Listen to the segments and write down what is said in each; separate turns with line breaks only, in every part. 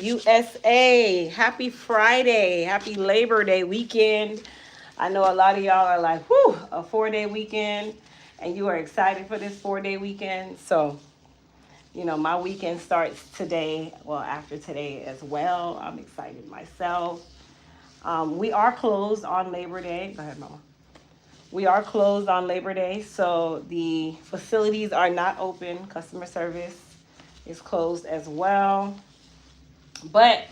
USA. Happy Friday. Happy Labor Day weekend. I know a lot of y'all are like, whew, a 4-day weekend, and you are excited for this 4-day weekend. So, my weekend starts today, well, after today as well. I'm excited myself. We are closed on Labor Day. Go ahead, Mama. We are closed on Labor Day, so the facilities are not open. Customer service is closed as well. But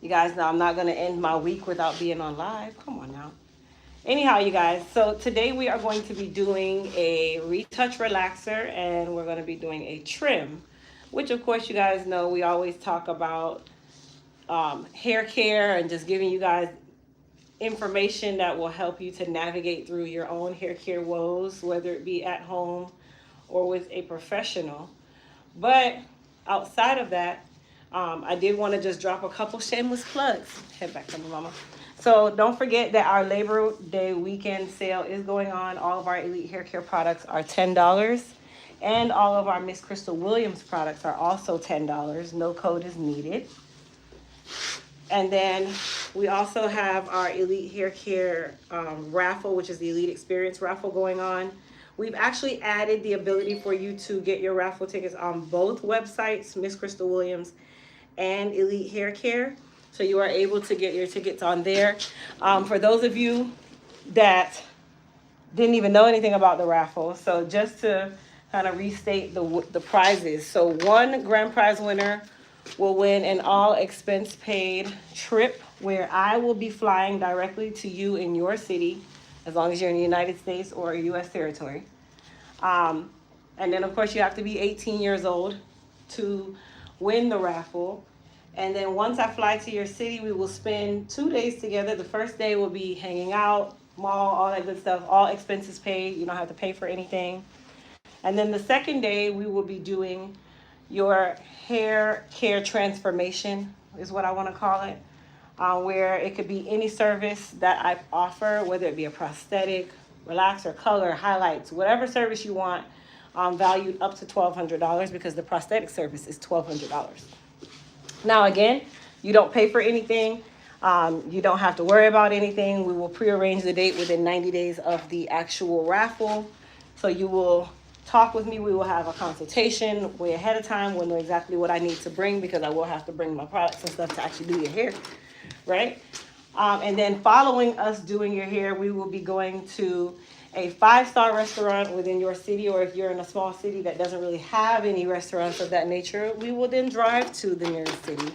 you guys know I'm not going to end my week without being on live. Come on now. Anyhow, you guys, so today we are going to be doing a retouch relaxer and we're going to be doing a trim, which of course you guys know we always talk about hair care and just giving you guys information that will help you to navigate through your own hair care woes, whether it be at home or with a professional. But outside of that, I did want to just drop a couple shameless plugs. Head back to me, Mama. So don't forget that our Labor Day weekend sale is going on. All of our Elite Hair Care products are $10. And all of our Miss Crystal Williams products are also $10. No code is needed. And then we also have our Elite Hair Care raffle, which is the Elite Experience raffle going on. We've actually added the ability for you to get your raffle tickets on both websites, Miss Crystal Williams and Elite Hair Care. So you are able to get your tickets on there. For those of you that didn't even know anything about the raffle, so just to kind of restate the prizes. So one grand prize winner will win an all expense paid trip where I will be flying directly to you in your city, as long as you're in the United States or a U.S. territory. And then, of course, you have to be 18 years old to win the raffle. And then once I fly to your city, we will spend 2 days together. The first day will be hanging out, mall, all that good stuff, all expenses paid. You don't have to pay for anything. And then the second day, we will be doing your hair care transformation, is what I want to call it, where it could be any service that I offer, whether it be a prosthetic, relaxer, color, highlights, whatever service you want, valued up to $1,200 because the prosthetic service is $1,200. Now, again, you don't pay for anything. You don't have to worry about anything. We will prearrange the date within 90 days of the actual raffle. So you will talk with me. We will have a consultation way ahead of time. We'll know exactly what I need to bring because I will have to bring my products and stuff to actually do your hair, right? And then following us doing your hair, we will be going to a 5-star restaurant within your city, or if you're in a small city that doesn't really have any restaurants of that nature, we will then drive to the nearest city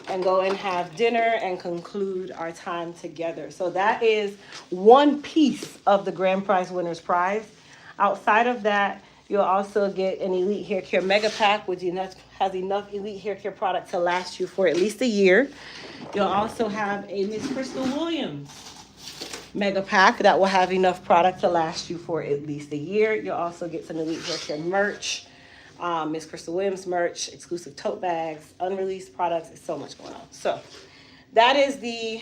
and go and have dinner and conclude our time together. So that is one piece of the grand prize winner's prize. Outside of that, you'll also get an Elite Hair Care Mega Pack, which has enough Elite Hair Care product to last you for at least a year. You'll also have a Miss Crystal Williams Mega Pack that will have enough product to last you for at least a year. You'll also get some Elite Hair Care merch, Miss Crystal Williams merch, exclusive tote bags, unreleased products. It's so much going on. So that is the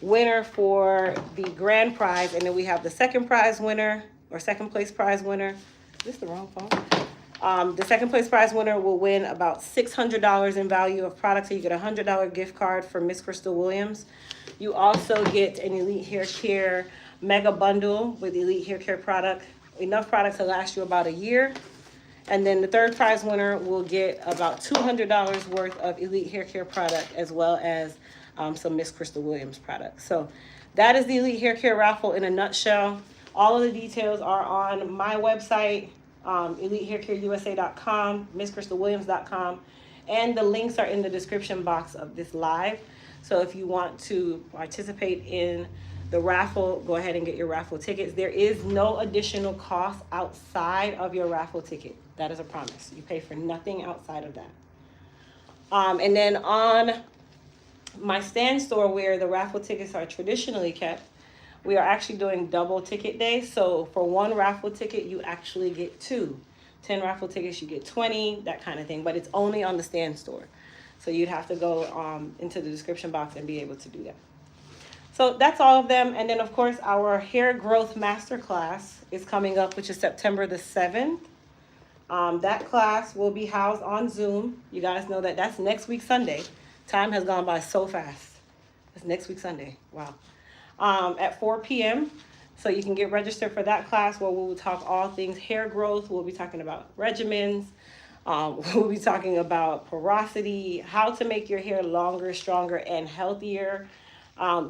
winner for the grand prize. And then we have the second prize winner, or second place prize winner. Is this the wrong phone? The second place prize winner will win about $600 in value of product. So you get a $100 gift card from Miss Crystal Williams. You also get an Elite Hair Care mega bundle with Elite Hair Care product, enough product to last you about a year. And then the third prize winner will get about $200 worth of Elite Hair Care product, as well as some Miss Crystal Williams product. So that is the Elite Hair Care raffle in a nutshell. All of the details are on my website, EliteHairCareUSA.com, MissCrystalWilliams.com, and the links are in the description box of this live. So if you want to participate in the raffle, go ahead and get your raffle tickets. There is no additional cost outside of your raffle ticket. That is a promise. You pay for nothing outside of that. And then on my stand store where the raffle tickets are traditionally kept, we are actually doing double ticket day. So for one raffle ticket, you actually get 2. 10 raffle tickets, you get 20, that kind of thing. But it's only on the stand store. So you'd have to go into the description box and be able to do that. So that's all of them. And then, of course, our hair growth masterclass is coming up, which is September the 7th. That class will be housed on Zoom. You guys know that that's next week, Sunday. Time has gone by so fast. It's next week Sunday. Wow. At 4 p.m. So you can get registered for that class where we will talk all things hair growth. We'll be talking about regimens. We'll be talking about porosity, how to make your hair longer, stronger, and healthier.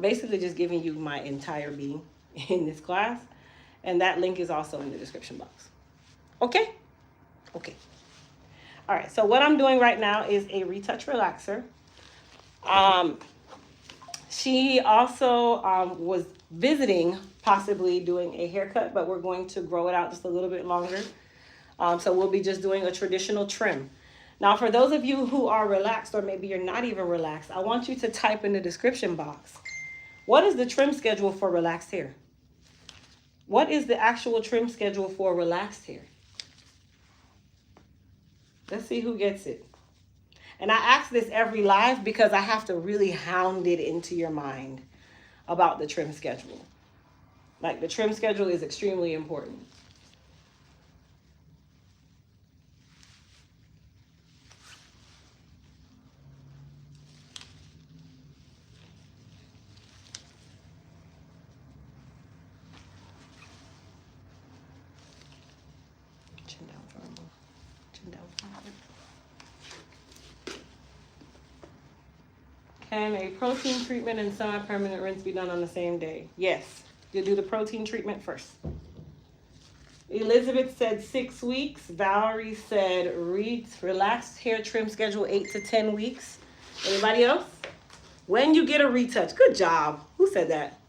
Basically just giving you my entire being in this class. And that link is also in the description box. Okay? Okay. All right, so what I'm doing right now is a retouch relaxer. She also was visiting possibly doing a haircut, but we're going to grow it out just a little bit longer. So we'll be just doing a traditional trim. Now, for those of you who are relaxed, or maybe you're not even relaxed, I want you to type in the description box, what is the trim schedule for relaxed hair? What is the actual trim schedule for relaxed hair? Let's see who gets it. And I ask this every live because I have to really hound it into your mind about the trim schedule. Like, the trim schedule is extremely important. Chin down for a moment. Chin down for a moment. Can a protein treatment and semi-permanent rinse be done on the same day? Yes. You do the protein treatment first. Elizabeth said 6 weeks. Valerie said relaxed hair trim schedule 8 to 10 weeks. Anybody else? When you get a retouch. Good job. Who said that?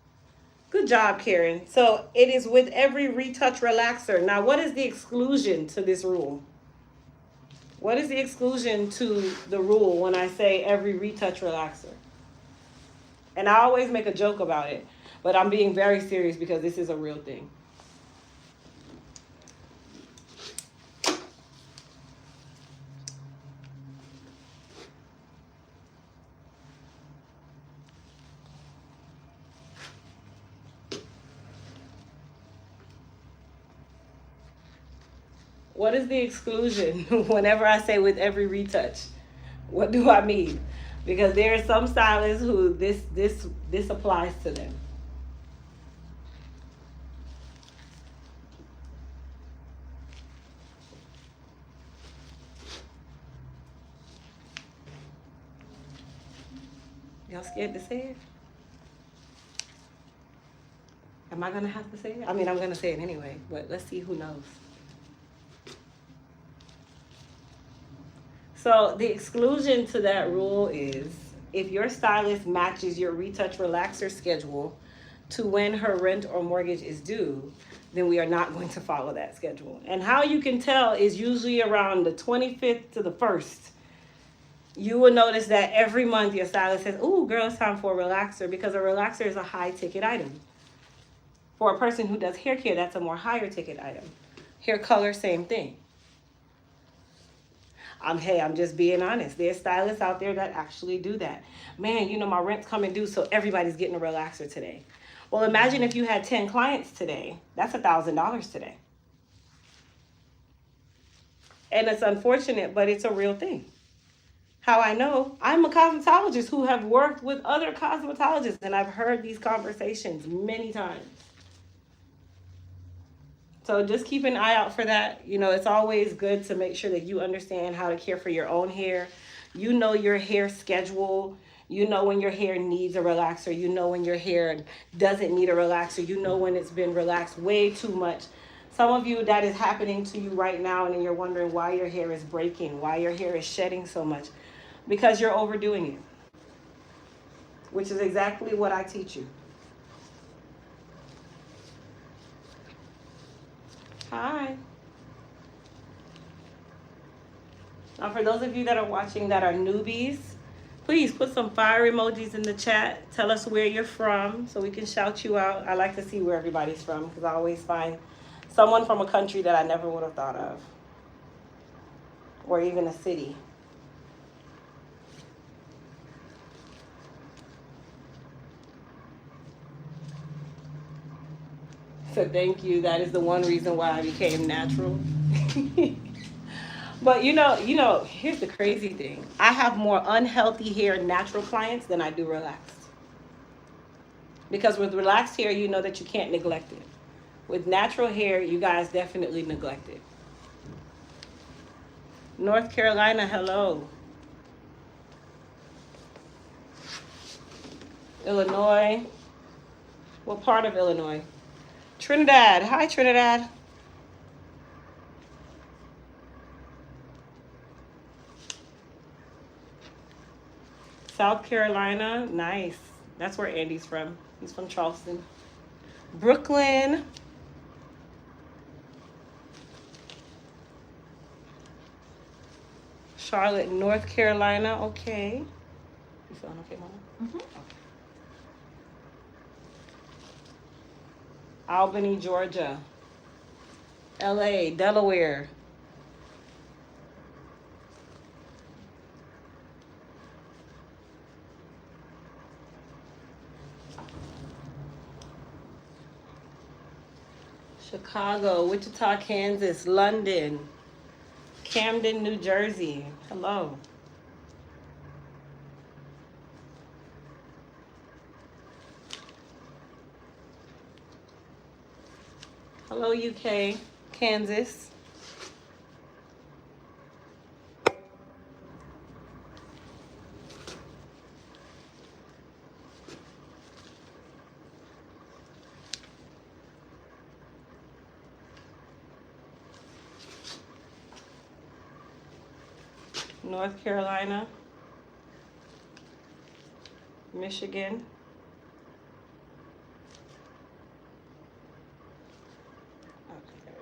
Good job, Karen. So it is with every retouch relaxer. Now, what is the exclusion to this rule? What is the exclusion to the rule when I say every retouch relaxer? And I always make a joke about it, but I'm being very serious because this is a real thing. What is the exclusion whenever I say with every retouch? What do I mean? Because there are some stylists who this applies to them. Y'all scared to say it? Am I gonna have to say it? I mean, I'm gonna say it anyway, but let's see who knows. So the exclusion to that rule is if your stylist matches your retouch relaxer schedule to when her rent or mortgage is due, then we are not going to follow that schedule. And how you can tell is usually around the 25th to the 1st. You will notice that every month your stylist says, "Ooh, girl, it's time for a relaxer," because a relaxer is a high ticket item. For a person who does hair care, that's a more higher ticket item. Hair color, same thing. Hey, I'm just being honest. There's stylists out there that actually do that. Man, you know, my rent's coming due, so everybody's getting a relaxer today. Well, imagine if you had 10 clients today. That's $1,000 today. And it's unfortunate, but it's a real thing. How I know? I'm a cosmetologist who have worked with other cosmetologists, and I've heard these conversations many times. So just keep an eye out for that. You know, it's always good to make sure that you understand how to care for your own hair. You know your hair schedule. You know when your hair needs a relaxer. You know when your hair doesn't need a relaxer. You know when it's been relaxed way too much. Some of you, that is happening to you right now, and you're wondering why your hair is breaking, why your hair is shedding so much. Because you're overdoing it, which is exactly what I teach you. Hi. Now, for those of you that are watching that are newbies, please put some fire emojis in the chat. Tell us where you're from so we can shout you out. I like to see where everybody's from because I always find someone from a country that I never would have thought of, or even a city. So thank you. That is the one reason why I became natural. But here's the crazy thing. I have more unhealthy hair natural clients than I do relaxed. Because with relaxed hair, you know that you can't neglect it. With natural hair, you guys definitely neglect it. North Carolina, hello. Illinois. What part of Illinois? Trinidad. Hi, Trinidad. South Carolina. Nice. That's where Andy's from. He's from Charleston. Brooklyn. Charlotte, North Carolina. Okay. You feeling okay, Mama?
Mm-hmm.
Okay. Albany, Georgia. LA, Delaware. Chicago, Wichita, Kansas, London, Camden, New Jersey. Hello. Hello, UK, Kansas. North Carolina, Michigan. Okay,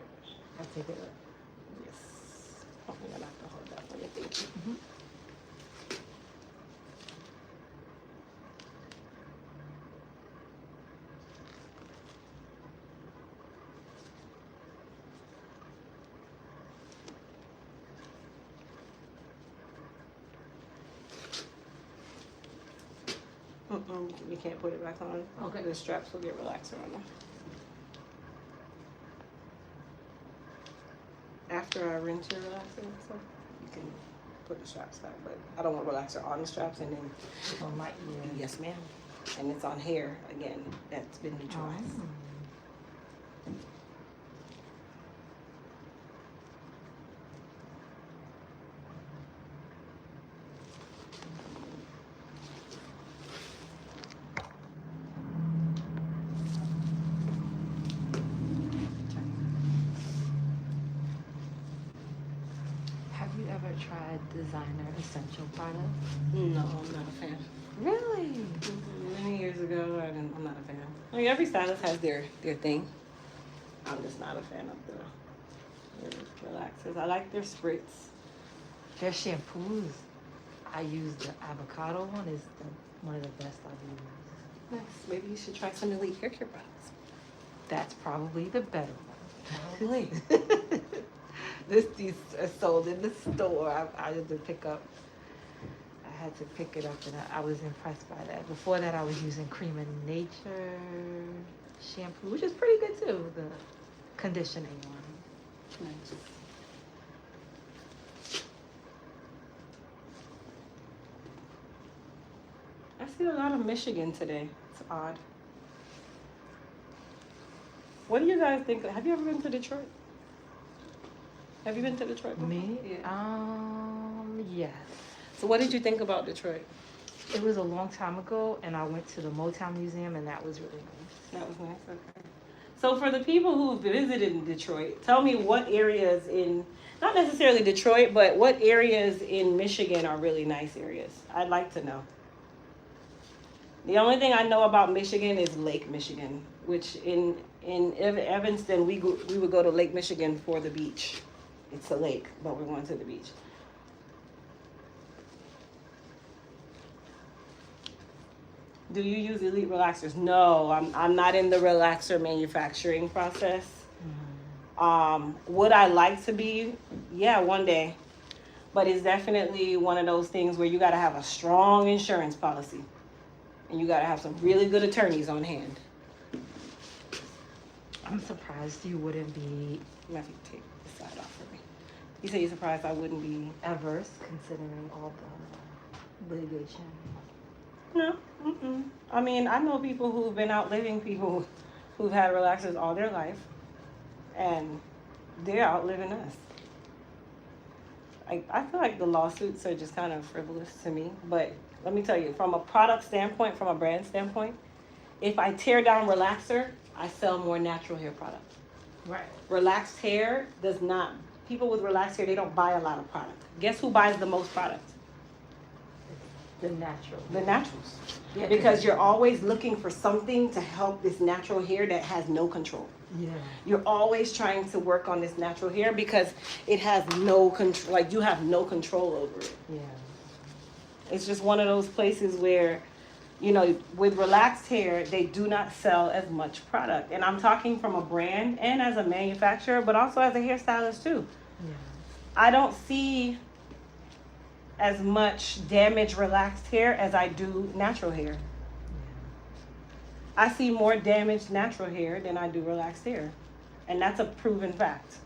I'll take it up.
yes. I'm gonna have to hold that for you. Thank you.
Mm-hmm.
You can't put it back on.
Okay.
The straps will get relaxer on them. After I rinse your relaxer, so you can put the straps back. But I don't want relaxer on the straps and then.
On my ear.
Yes, ma'am. And it's on hair again. That's been neutralized.
Have you ever tried designer essential products?
No, I'm not a fan.
Really?
Many years ago, I'm not a fan. I mean, every stylist has their thing. I'm just not a fan of the relaxers. I like their spritz.
Their shampoos. I use the avocado one. Is one of the best I've used.
Nice. Maybe you should try some Elite hair care products.
That's probably the better one.
Really?
These are sold in the store. I had to pick up. I had to pick it up, and I was impressed by that. Before that, I was using Cream of Nature shampoo, which is pretty good too. The conditioning one.
Nice. I see a lot of Michigan today. It's odd. What do you guys think? Have you ever been to Detroit? Have you been to Detroit before?
Me?
Yeah.
Yes.
So what did you think about Detroit?
It was a long time ago, and I went to the Motown Museum, and that was really nice.
That was nice. Okay. So for the people who've visited Detroit, tell me what areas in, not necessarily Detroit, but what areas in Michigan are really nice areas? I'd like to know. The only thing I know about Michigan is Lake Michigan, which in Evanston, we would go to Lake Michigan for the beach. It's a lake, but we're going to the beach. Do you use Elite relaxers? No, I'm not in the relaxer manufacturing process. Would I like to be? Yeah, one day. But it's definitely one of those things where you got to have a strong insurance policy. And you got to have some really good attorneys on hand.
I'm surprised you wouldn't be.
Let me take the side off for me. You say you're surprised I wouldn't be.
Adverse, considering all the litigation.
No. Mm-mm. I mean, I know people who've been outliving people who've had relaxers all their life, and they're outliving us. I feel like the lawsuits are just kind of frivolous to me. But let me tell you, from a product standpoint, from a brand standpoint, if I tear down relaxer, I sell more natural hair products.
Right.
Relaxed hair does not, people with relaxed hair, they don't buy a lot of product. Guess who buys the most product?
The natural.
The naturals.
Yeah,
Because you're always looking for something to help this natural hair that has no control.
Yeah.
You're always trying to work on this natural hair because it has no control, like you have no control over it.
Yeah.
It's just one of those places where, you know, with relaxed hair, they do not sell as much product. And I'm talking from a brand and as a manufacturer, but also as a hairstylist too.
Yeah.
I don't see as much damaged relaxed hair as I do natural hair. I see more damaged natural hair than I do relaxed hair. And that's a proven fact.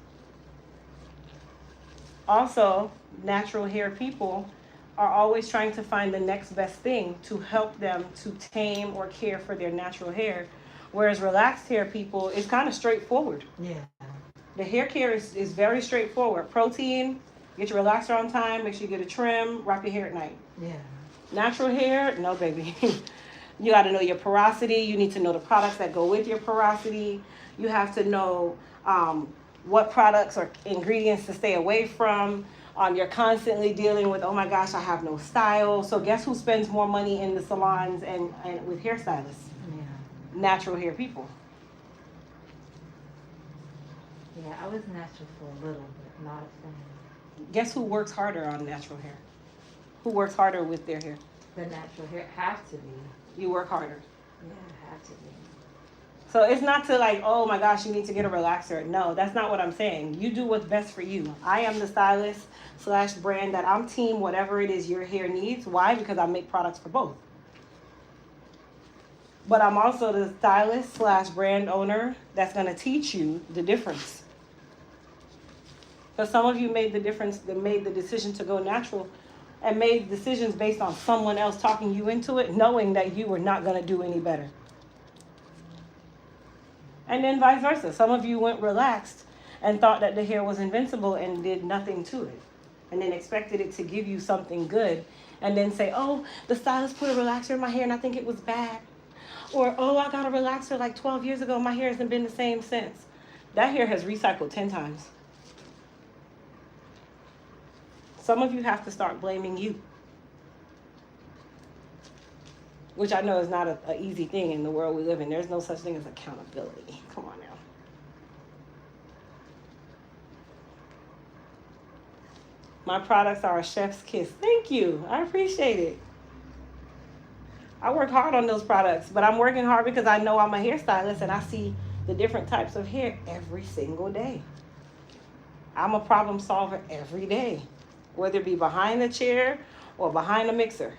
Also, natural hair people are always trying to find the next best thing to help them to tame or care for their natural hair. Whereas relaxed hair people is kind of straightforward.
Yeah.
The hair care is very straightforward. Protein, get your relaxer on time, make sure you get a trim, wrap your hair at night.
Yeah.
Natural hair, no baby. You got to know your porosity. You need to know the products that go with your porosity. You have to know what products or ingredients to stay away from. You're constantly dealing with, oh my gosh, I have no style. So guess who spends more money in the salons and with hairstylists?
Yeah.
Natural hair people.
Yeah, I was natural for a little, but not a fan.
Guess who works harder on natural hair? Who works harder with their hair?
The natural hair have to be.
You work harder.
Yeah, have to be.
So it's not to like, oh my gosh, you need to get a relaxer. No, that's not what I'm saying. You do what's best for you. I am the stylist / brand that I'm team whatever it is your hair needs. Why? Because I make products for both. But I'm also the stylist / brand owner that's going to teach you the difference. Because some of you made the difference, that made the decision to go natural and made decisions based on someone else talking you into it, knowing that you were not going to do any better. And then vice versa. Some of you went relaxed and thought that the hair was invincible and did nothing to it. And then expected it to give you something good. And then say, oh, the stylist put a relaxer in my hair and I think it was bad. Or, oh, I got a relaxer like 12 years ago. My hair hasn't been the same since. That hair has recycled 10 times. Some of you have to start blaming you. Which I know is not an easy thing in the world we live in. There's no such thing as accountability. Come on now. My products are a chef's kiss. Thank you. I appreciate it. I work hard on those products, but I'm working hard because I know I'm a hairstylist and I see the different types of hair every single day. I'm a problem solver every day, whether it be behind the chair or behind the mixer.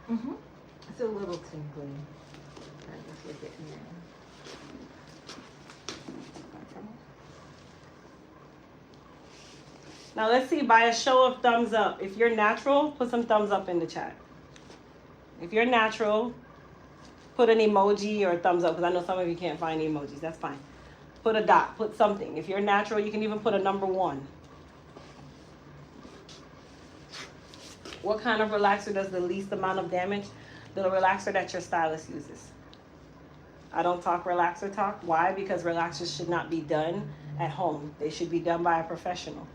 Mm-hmm. It's a little tingly. I guess we're getting there.
Now let's see, by a show of thumbs up. If you're natural, put some thumbs up in the chat. If you're natural, put an emoji or a thumbs up, because I know some of you can't find the emojis. That's fine. Put a dot, put something. If you're natural, you can even put a number 1. What kind of relaxer does the least amount of damage? The relaxer that your stylist uses. I don't talk relaxer talk. Why? Because relaxers should not be done at home. They should be done by a professional.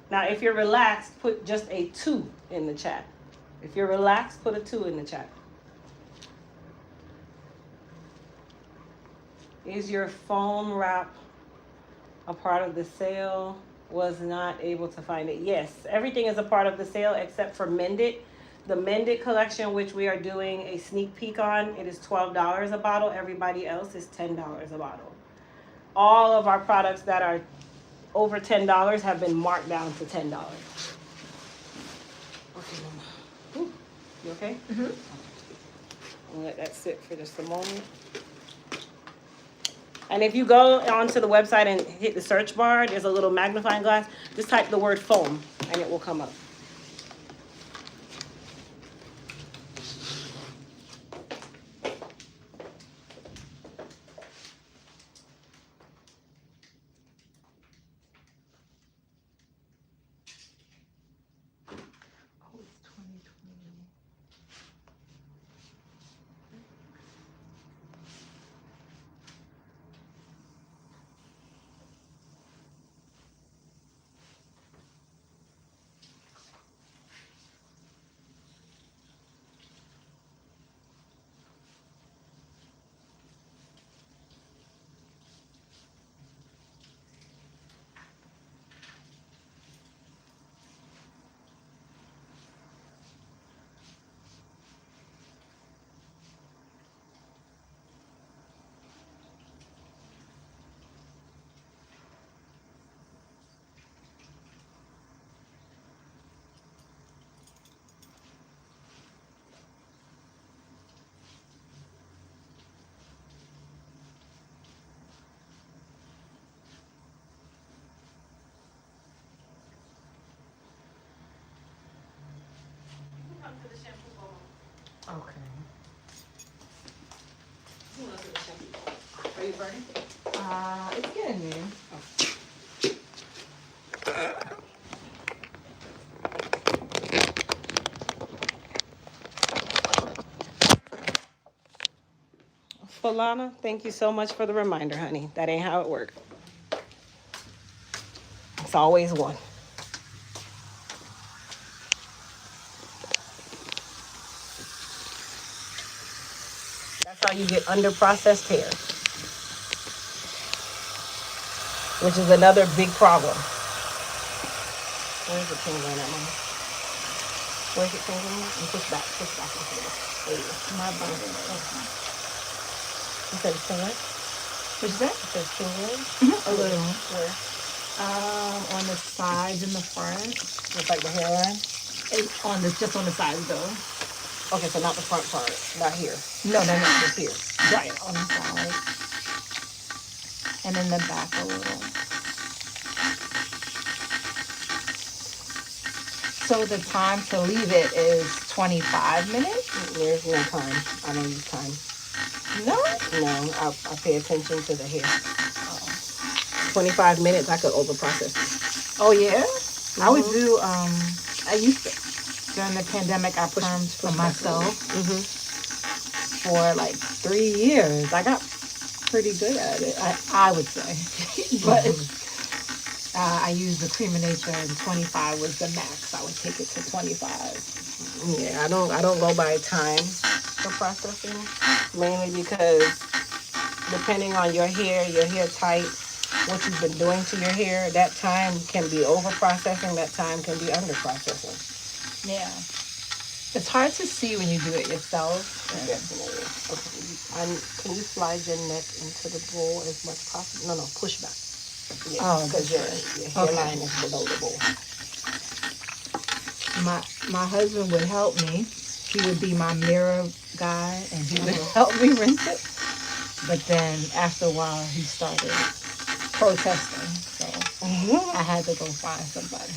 Now, if you're relaxed, put just a 2 in the chat. If you're relaxed, put a 2 in the chat. Is your foam wrap a part of the sale? Was not able to find it. Yes, everything is a part of the sale except for Mended. The Mended collection, which we are doing a sneak peek on, it is $12 a bottle. Everybody else is $10 a bottle. All of our products that are over $10 have been marked down to $10. Okay, Mama. Ooh, you okay?
Mm-hmm.
I'll let that sit for just a moment. And if you go onto the website and hit the search bar, there's a little magnifying glass. Just type the word foam, and it will come up.
Oh, it's 2020. Okay.
Are you ready?
It's getting there.
Falana, thank you so much for the reminder, honey. That ain't how it works. It's always one. That's how you get under processed hair, which is another big problem. Where's it tingling at, Mama? Where's it tingling at? And push back into it. There you go.
My body.
You said it's tingling?
What's that?
It says tingling?
A little.
Where?
On the sides and the front.
Just like the hairline?
Just on the sides though.
Okay, so not the front part. Not here.
No.
Just here.
Right, on the side. And in the back a little. So the time to leave it is 25 minutes?
There's no time. I don't use time.
No?
No, I pay attention to the hair. 25 minutes, I could overprocess it.
Oh yeah? I would do, I used to, during the pandemic, I permed for myself for like 3 years. I got pretty good at it, I would say. But I used the Cream of Nature, and 25 was the max. I would take it to 25.
Yeah, I don't go by time for processing, mainly because depending on your hair type, what you've been doing to your hair, that time can be over processing, that time can be under processing.
Yeah. It's hard to see when you do it yourself.
Definitely. Okay. Can you slide your neck into the bowl as much as possible? No, push back. Yeah, because your hairline is below the bowl.
My husband would help me. He would be my mirror guy, and he would help me rinse it. But then after a while, he started protesting, so I had to go find somebody.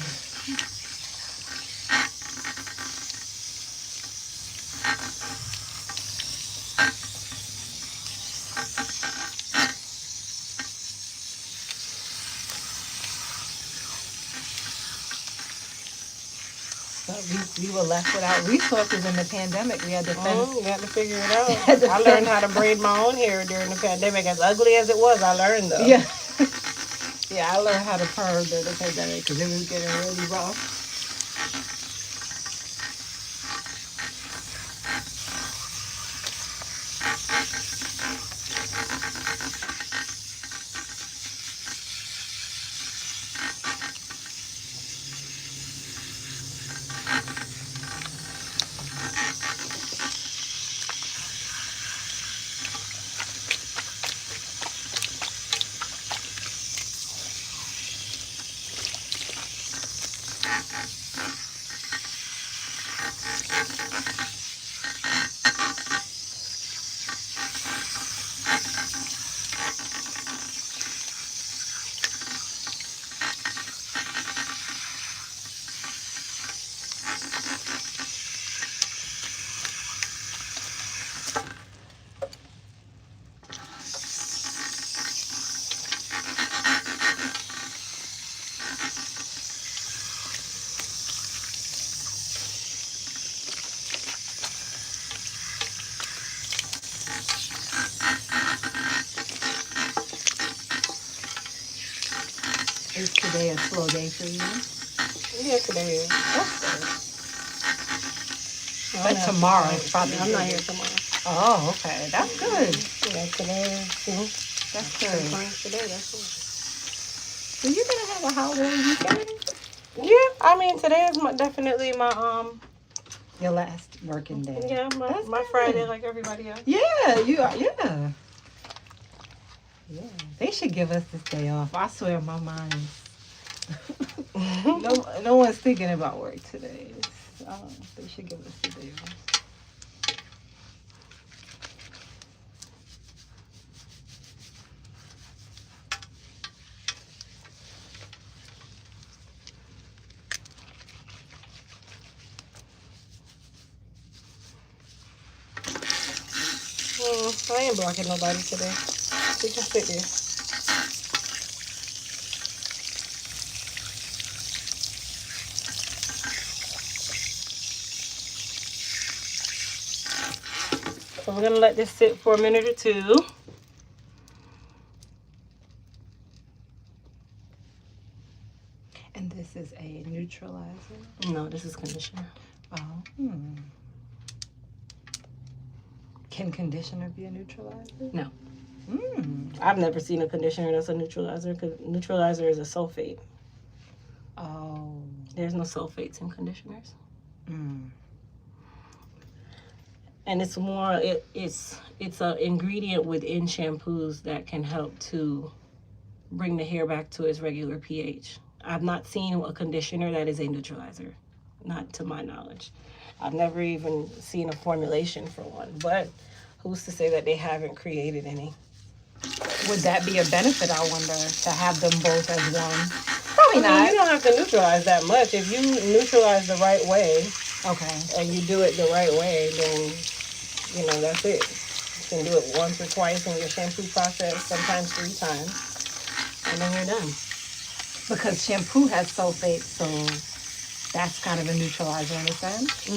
We were left without resources in the pandemic. We had to
you had to figure it out. I learned how to braid my own hair during the pandemic. As ugly as it was, I learned though.
Yeah. Yeah, I learned how to perm during the pandemic because it was getting really rough. Is today a slow day for you?
Yeah, today is.
That's good.
I'm
But
not-
tomorrow is probably
I'm not
good.
here tomorrow.
Oh, okay. That's good.
Yeah, today.
That's good.
Today, that's it.
So you're gonna have a Halloween weekend?
Yeah, I mean today is definitely my
Your last working day.
yeah my
That's good.
Friday like everybody else.
Yeah, you are. Yeah. Yeah. They should give us this day off. I swear, my mind is. No one's thinking about work today. They should give us the day off.
I ain't blocking nobody today. We can sit there. So we're gonna let this sit for a minute or two.
And this is a neutralizer.
No, this is conditioner.
Oh. Can conditioner be a neutralizer?
No.
I've
I've never seen a conditioner that's a neutralizer because neutralizer is a sulfate.
Oh.
There's no sulfates in conditioners. And it's more it's an ingredient within shampoos that can help to bring the hair back to its regular pH. I've not seen a conditioner that is a neutralizer, not to my knowledge. I've never even seen a formulation for one, but who's to say that they haven't created any?
Would that be a benefit, I wonder, to have them both as one? Probably
I mean,
not.
you don't have to neutralize that much. If you neutralize the right way
Okay.
and you do it the right way, then, you know, that's it. You can do it once or twice in your shampoo process, sometimes 3 times, and then you're done.
Because shampoo has sulfates, so that's kind of a neutralizer in a sense.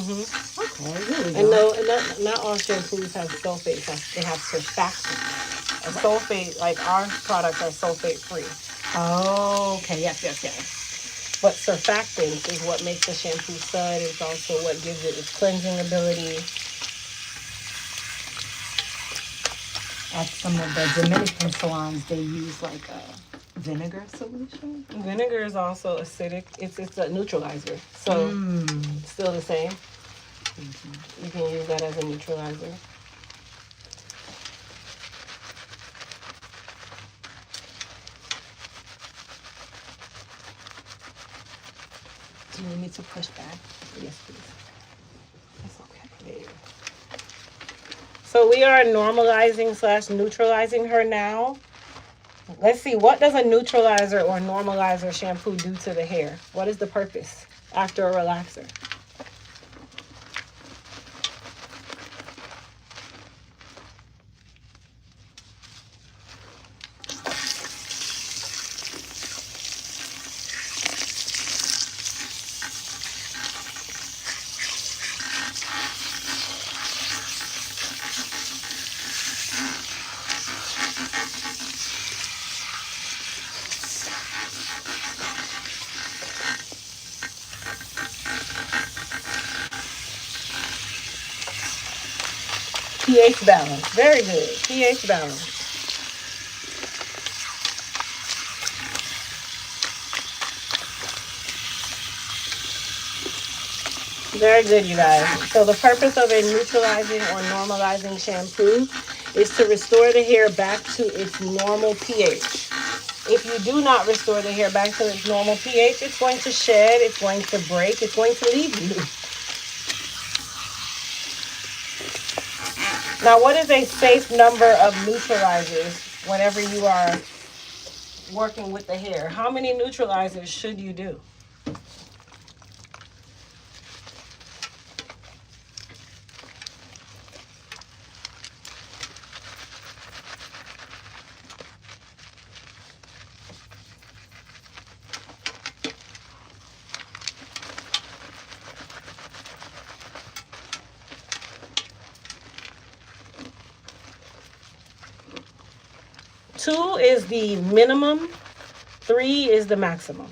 Okay, really.
And no, not all shampoos have sulfates. They have surfactants. A sulfate, like our products are sulfate free.
Oh, okay. Yes.
But surfactants is what makes the shampoo sud. It's also what gives it its cleansing ability.
At some of the Dominican salons, they use like a vinegar solution.
Vinegar is also acidic. It's a neutralizer. So it's still the same. You can use that as a neutralizer.
Do you need me to push back?
Yes, please. That's okay. There you go. So we are normalizing / neutralizing her now. Let's see, what does a neutralizer or normalizer shampoo do to the hair? What is the purpose after a relaxer? pH balance. Very good. pH balance. Very good, you guys. So the purpose of a neutralizing or normalizing shampoo is to restore the hair back to its normal pH. If you do not restore the hair back to its normal pH, it's going to shed, it's going to break, it's going to leave you. Now, what is a safe number of neutralizers whenever you are working with the hair? How many neutralizers should you do? Two is the minimum 3 is the maximum.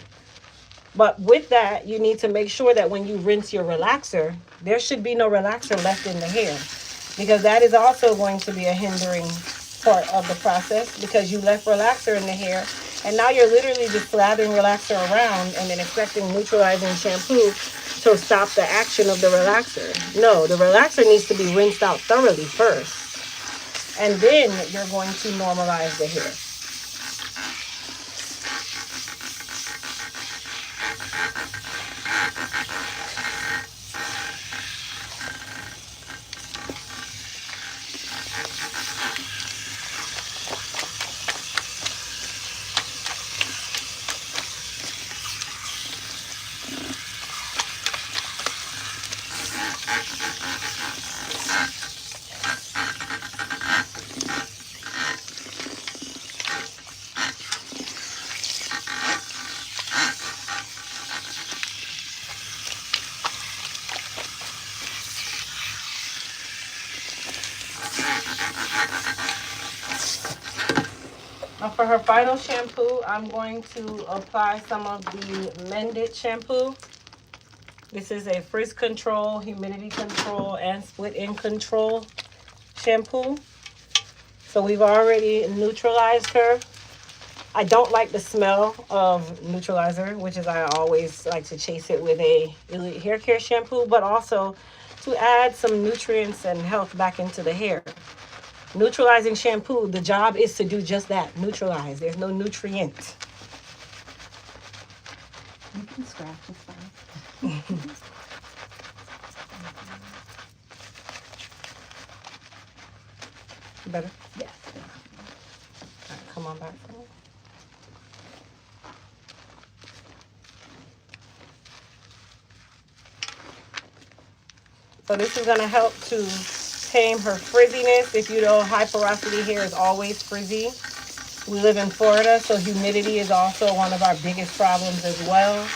But with that, you need to make sure that when you rinse your relaxer, there should be no relaxer left in the hair, because that is also going to be a hindering part of the process, because you left relaxer in the hair and now you're literally just slathering relaxer around and then expecting neutralizing shampoo to stop the action of the relaxer. No, the relaxer needs to be rinsed out thoroughly first, and then you're going to normalize the hair. Now for her final shampoo, I'm going to apply some of the Mended shampoo. This is a frizz control, humidity control, and split end control shampoo. So we've already neutralized her. I don't like the smell of neutralizer, which is I always like to chase it with a Elite hair care shampoo, but also to add some nutrients and health back into the hair. Neutralizing shampoo, the job is to do just that, neutralize. There's no nutrient.
You can scratch, it's fine.
Better?
Yes.
All right, come on back for me. So this is going to help to tame her frizziness. If you know, high porosity hair is always frizzy. We live in Florida, so humidity is also one of our biggest problems as well.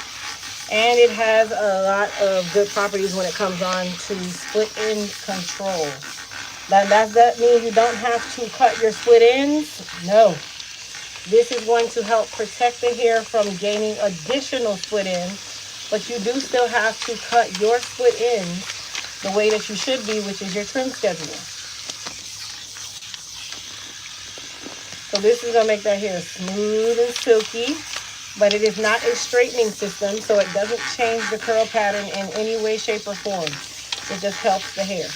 And it has a lot of good properties when it comes on to split end control. Does that mean you don't have to cut your split ends? No. This is going to help protect the hair from gaining additional split ends, but you do still have to cut your split ends the way that you should be, which is your trim schedule. So this is going to make that hair smooth and silky, but it is not a straightening system, so it doesn't change the curl pattern in any way, shape, or form. It just helps the hair.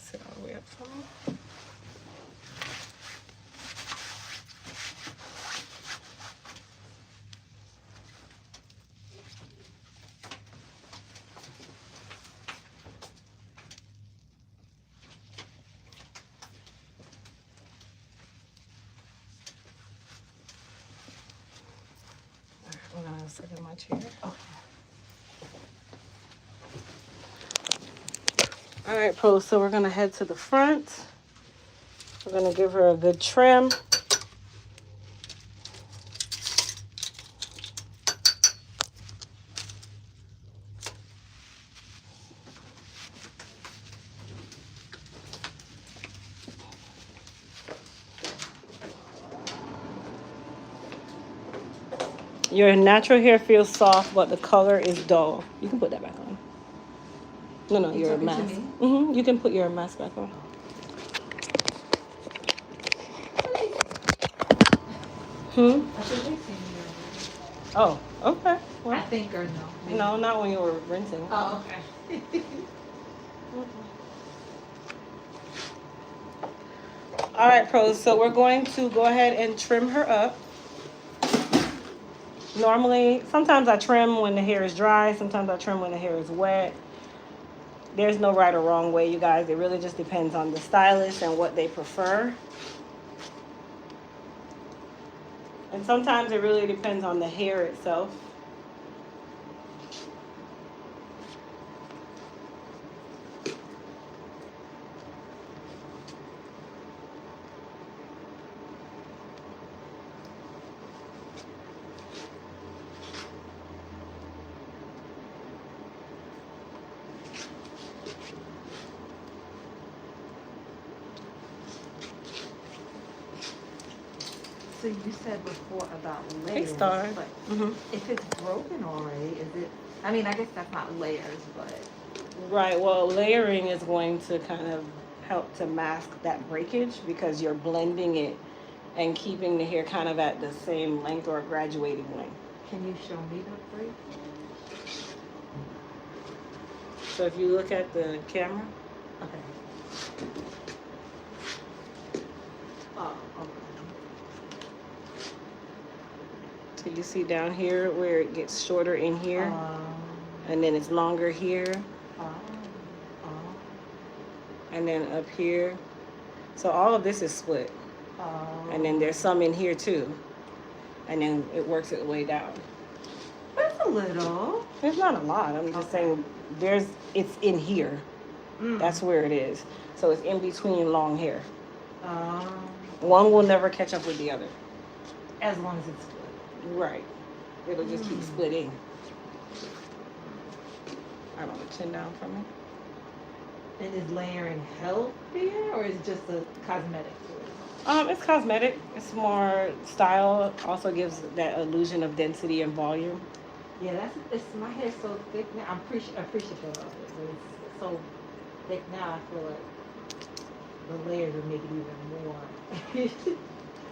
Sit all the way up for me. I'm gonna sit in my chair.
Okay.
All right, pros. So we're gonna head to the front. We're gonna give her a good trim. Your natural hair feels soft, but the color is dull. You can put that back on. No,
You
your
talking to
mask.
me?
You can put your mask back on.
I think they see me already.
Oh, okay.
I
Well,
think or no. Maybe.
no, not when you were rinsing.
Oh, okay.
All right, pros. So we're going to go ahead and trim her up. Normally, sometimes I trim when the hair is dry. Sometimes I trim when the hair is wet. There's no right or wrong way, you guys. It really just depends on the stylist and what they prefer. And sometimes it really depends on the hair itself.
So you said before about
Hey,
layers,
Star.
but
Hmm.
if it's broken already, is it? I mean, I guess that's not layers, but
Right. Well, layering is going to kind of help to mask that breakage because you're blending it and keeping the hair kind of at the same length or graduating length.
can you show me the break?
So if you look at the camera,
Okay. Oh, okay.
so you see down here where it gets shorter in here, and then it's longer here,
Oh,
and then up here. So all of this is split,
oh.
and then there's some in here too, and then it works its way down.
That's a little.
There's not a lot. I'm just saying it's in here. That's where it is. So it's in between long hair. One will never catch up with the other.
As long as it's split.
Right. It'll just keep splitting. I don't know, chin down for me.
And is layering healthier or is it just a cosmetic?
It's cosmetic. It's more style. Also gives that illusion of density and volume.
Yeah, it's my hair's so thick now. I'm appreciative of it, but it's so thick now. I feel like the layers would make it even more.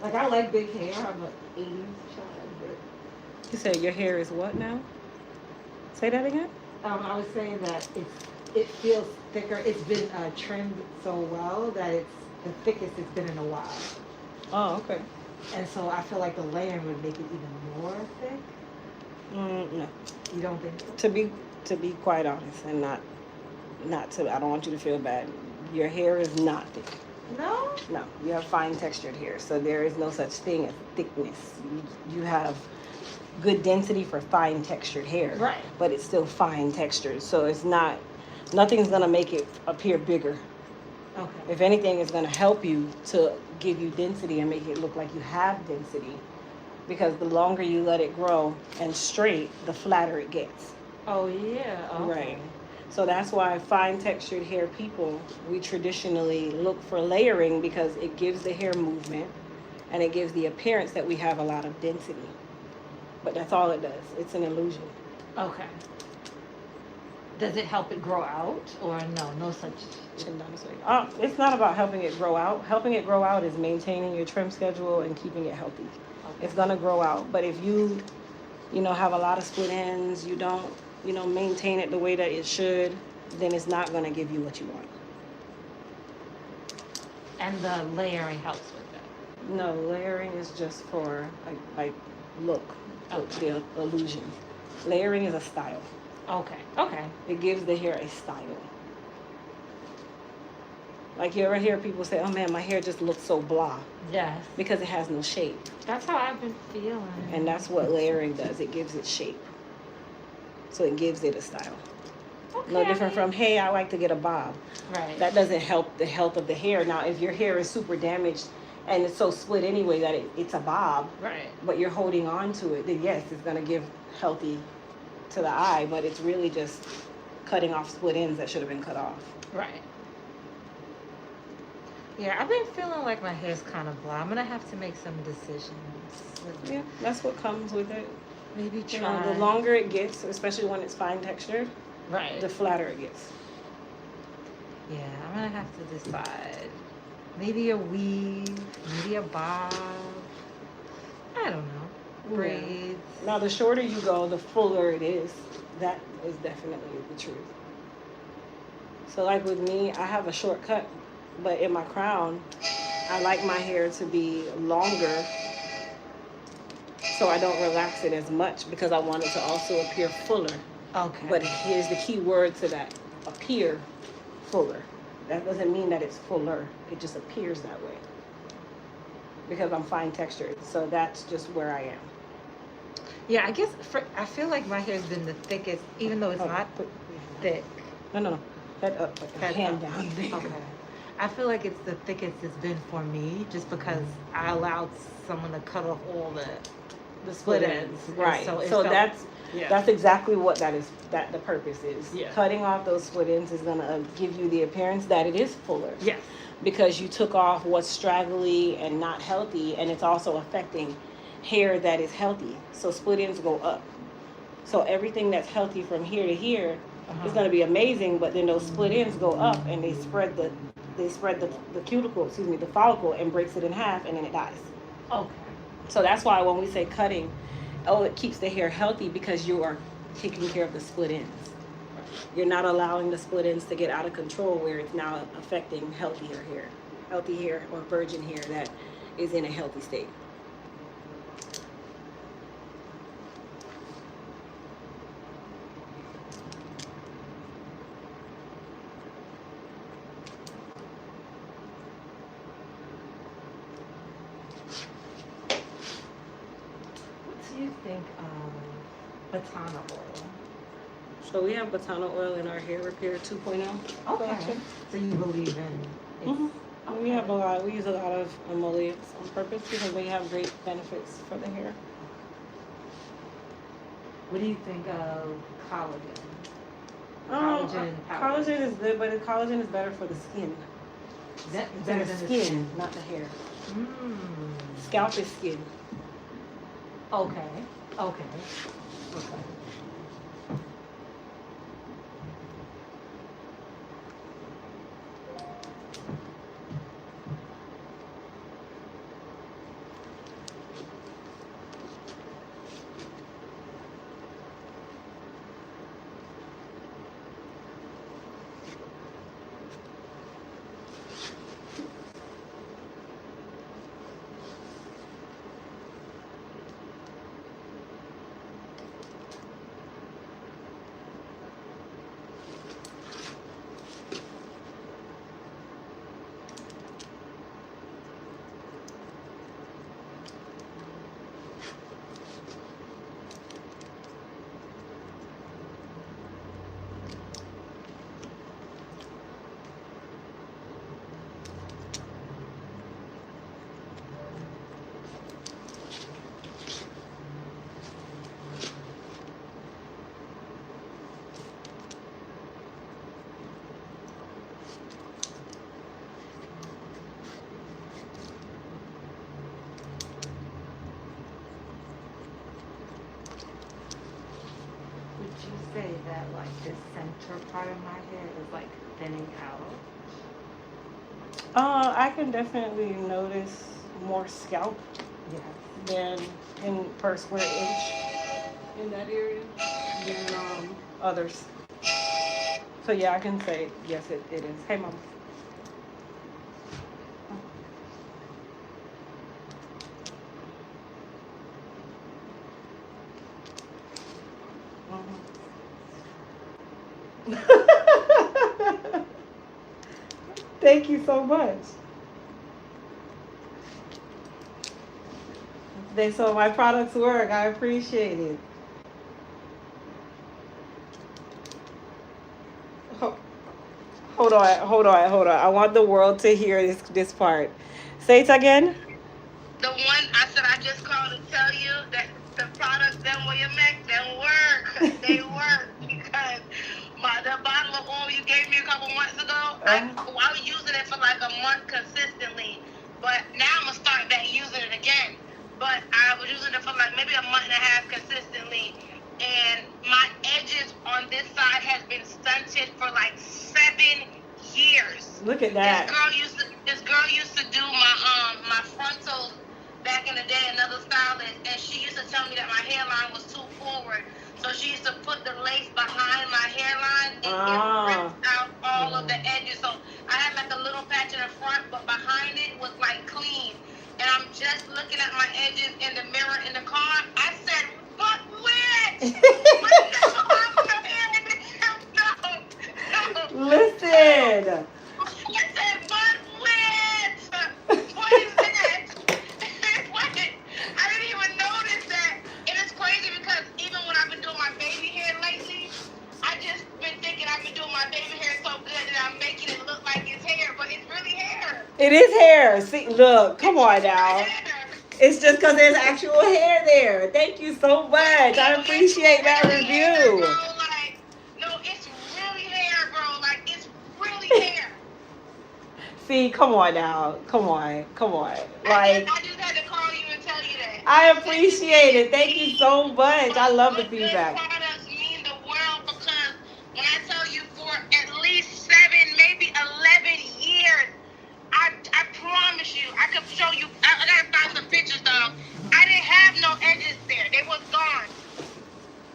Like I like big hair. I'm an '80s child, but
You said your hair is what now? Say that again.
I was saying that it feels thicker. It's been trimmed so well that it's the thickest it's been in a while.
Oh, okay.
And so I feel like the layering would make it even more thick.
No.
You don't think so?
To be quite honest, and not to. I don't want you to feel bad. Your hair is not thick.
No?
No, you have fine textured hair, so there is no such thing as thickness. You have good density for fine textured hair,
Right.
But it's still fine textured, so it's not. Nothing's gonna make it appear bigger.
Okay.
If anything, it's gonna help you to give you density and make it look like you have density, because the longer you let it grow and straight, the flatter it gets.
Oh yeah. Okay.
Right. So that's why fine textured hair people, we traditionally look for layering because it gives the hair movement and it gives the appearance that we have a lot of density. But that's all it does. It's an illusion.
Okay. Does it help it grow out or no such?
Chin down this way. It's not about helping it grow out. Helping it grow out is maintaining your trim schedule and keeping it healthy.
Okay.
It's gonna grow out. But if you have a lot of split ends, you don't, maintain it the way that it should, then it's not gonna give you what you want.
And the layering helps with that.
No, layering is just for like look, the illusion. Layering is a style.
Okay. Okay.
It gives the hair a style. Like you ever hear people say, "Oh man, my hair just looks so blah,"
Yes.
because it has no shape.
That's how I've been feeling.
And that's what layering does. It gives it shape. So it gives it a style.
Okay.
No different from, hey, I like to get a bob.
Right.
That doesn't help the health of the hair. Now, if your hair is super damaged and it's so split anyway that it's a bob,
Right.
but you're holding on to it, then yes, it's going to give healthy to the eye, but it's really just cutting off split ends that should have been cut off.
Right. Yeah, I've been feeling like my hair's kind of blah. I'm gonna have to make some decisions.
Yeah, that's what comes with it.
Maybe
You
try.
know, the longer it gets, especially when it's fine textured,
Right.
the flatter it gets.
Yeah, I'm gonna have to decide. Maybe a weave, maybe a bob. I don't know.
Yeah.
Braids.
Now, the shorter you go, the fuller it is. That is definitely the truth. So, like with me, I have a short cut, but in my crown, I like my hair to be longer so I don't relax it as much because I want it to also appear fuller.
Okay.
But here's the key word to that: appear fuller. That doesn't mean that it's fuller. It just appears that way because I'm fine textured. So that's just where I am.
Yeah, I guess I feel like my hair's been the thickest, even though it's not thick.
No. Head up, like a hand down.
Okay. I feel like it's the thickest it's been for me, just because I allowed someone to cut off all the split ends.
Right. So that's exactly what that is. That the purpose is.
Yeah.
Cutting off those split ends is gonna give you the appearance that it is fuller.
Yes.
Because you took off what's straggly and not healthy, and it's also affecting hair that is healthy. So split ends go up. So everything that's healthy from here to here is going to be amazing, but then those split ends go up and they spread the cuticle, the follicle, and breaks it in half, and then it dies.
Okay.
So that's why when we say cutting, it keeps the hair healthy because you are taking care of the split ends. You're not allowing the split ends to get out of control where it's now affecting healthy hair or virgin hair that is in a healthy state.
What do you think of Batana oil?
So we have Batana oil in our hair repair 2.0.
Okay. So you believe in it?
Mm-hmm. Okay. We use a lot of emollients on purpose because they have great benefits for the hair.
What do you think of collagen?
Collagen is good, but collagen is better for the skin.
Better than the skin,
not the hair.
Mm.
Scalp is skin.
Okay. Say that like this center part of my hair is like thinning out?
I can definitely notice more scalp than per square inch in that area than others. So yeah, I can say yes, it is. Hey, Mom. Thank you so much. So my products work. I appreciate it. Hold on. I want the world to hear this part. Say it again.
The one I said I just called to tell you that the products them where you make them work. They work because the bottle of oil you gave me a couple months ago, I was using it for like a month consistently, but now I'm gonna start back using it again. But I was using it for like maybe a month and a half consistently, and my edges on this side has been stunted for like 7 years.
Look at that.
This girl used to do my frontals back in the day, another stylist, and she used to tell me that my hairline was too forward. So she used to put the lace behind my hairline and it ripped out all of the edges. So I had like a little patch in the front, but behind it was like clean. And I'm just looking at my edges in the mirror in the car. I said, "But where?"
Listen, It is hair. See, look, come on now.
Hair.
It's just because there's actual hair there. Thank you so much. I appreciate that
Really hair,
review.
bro. Like, no, it's really hair, bro. Like, it's really hair.
See, come on now. Come on. Come on.
I
Like,
just had to call you and tell you that.
I appreciate it. Thank you so much. I love the
But good
feedback.
products mean the world because when I tell you for at least 7, maybe 11 years, I promise you, I could show you. I gotta find some pictures though. I didn't have no edges there; they was gone.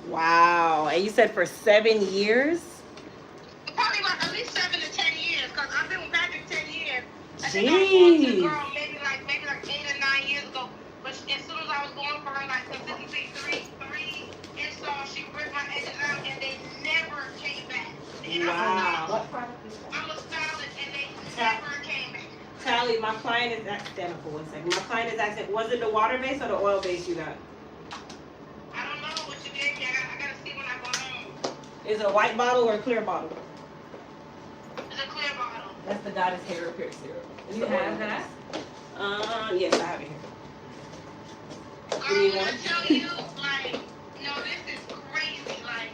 Wow. And you said for 7 years?
Probably about at least 7 to 10 years, cause I've been with Patrick 10 years. I think I was going to the
Jeez.
girl maybe like 8 or 9 years ago. But as soon as I was going for her like consistently three installs, she ripped my edges out and they never came back. And
Wow.
I'm a stylist and they never came back.
Tally, my client is stand up for 1 second. My client is asking, was it the water base or the oil base you got?
I don't know what you gave me. I gotta see when I go home.
Is it a white bottle or a clear bottle?
It's a clear bottle.
That's the Goddess Hair Repair Serum. It's
You
the oil
have that?
base. Yes, I have it here.
Girl,
Give me
when I
one.
tell you, like, no, this is crazy. Like,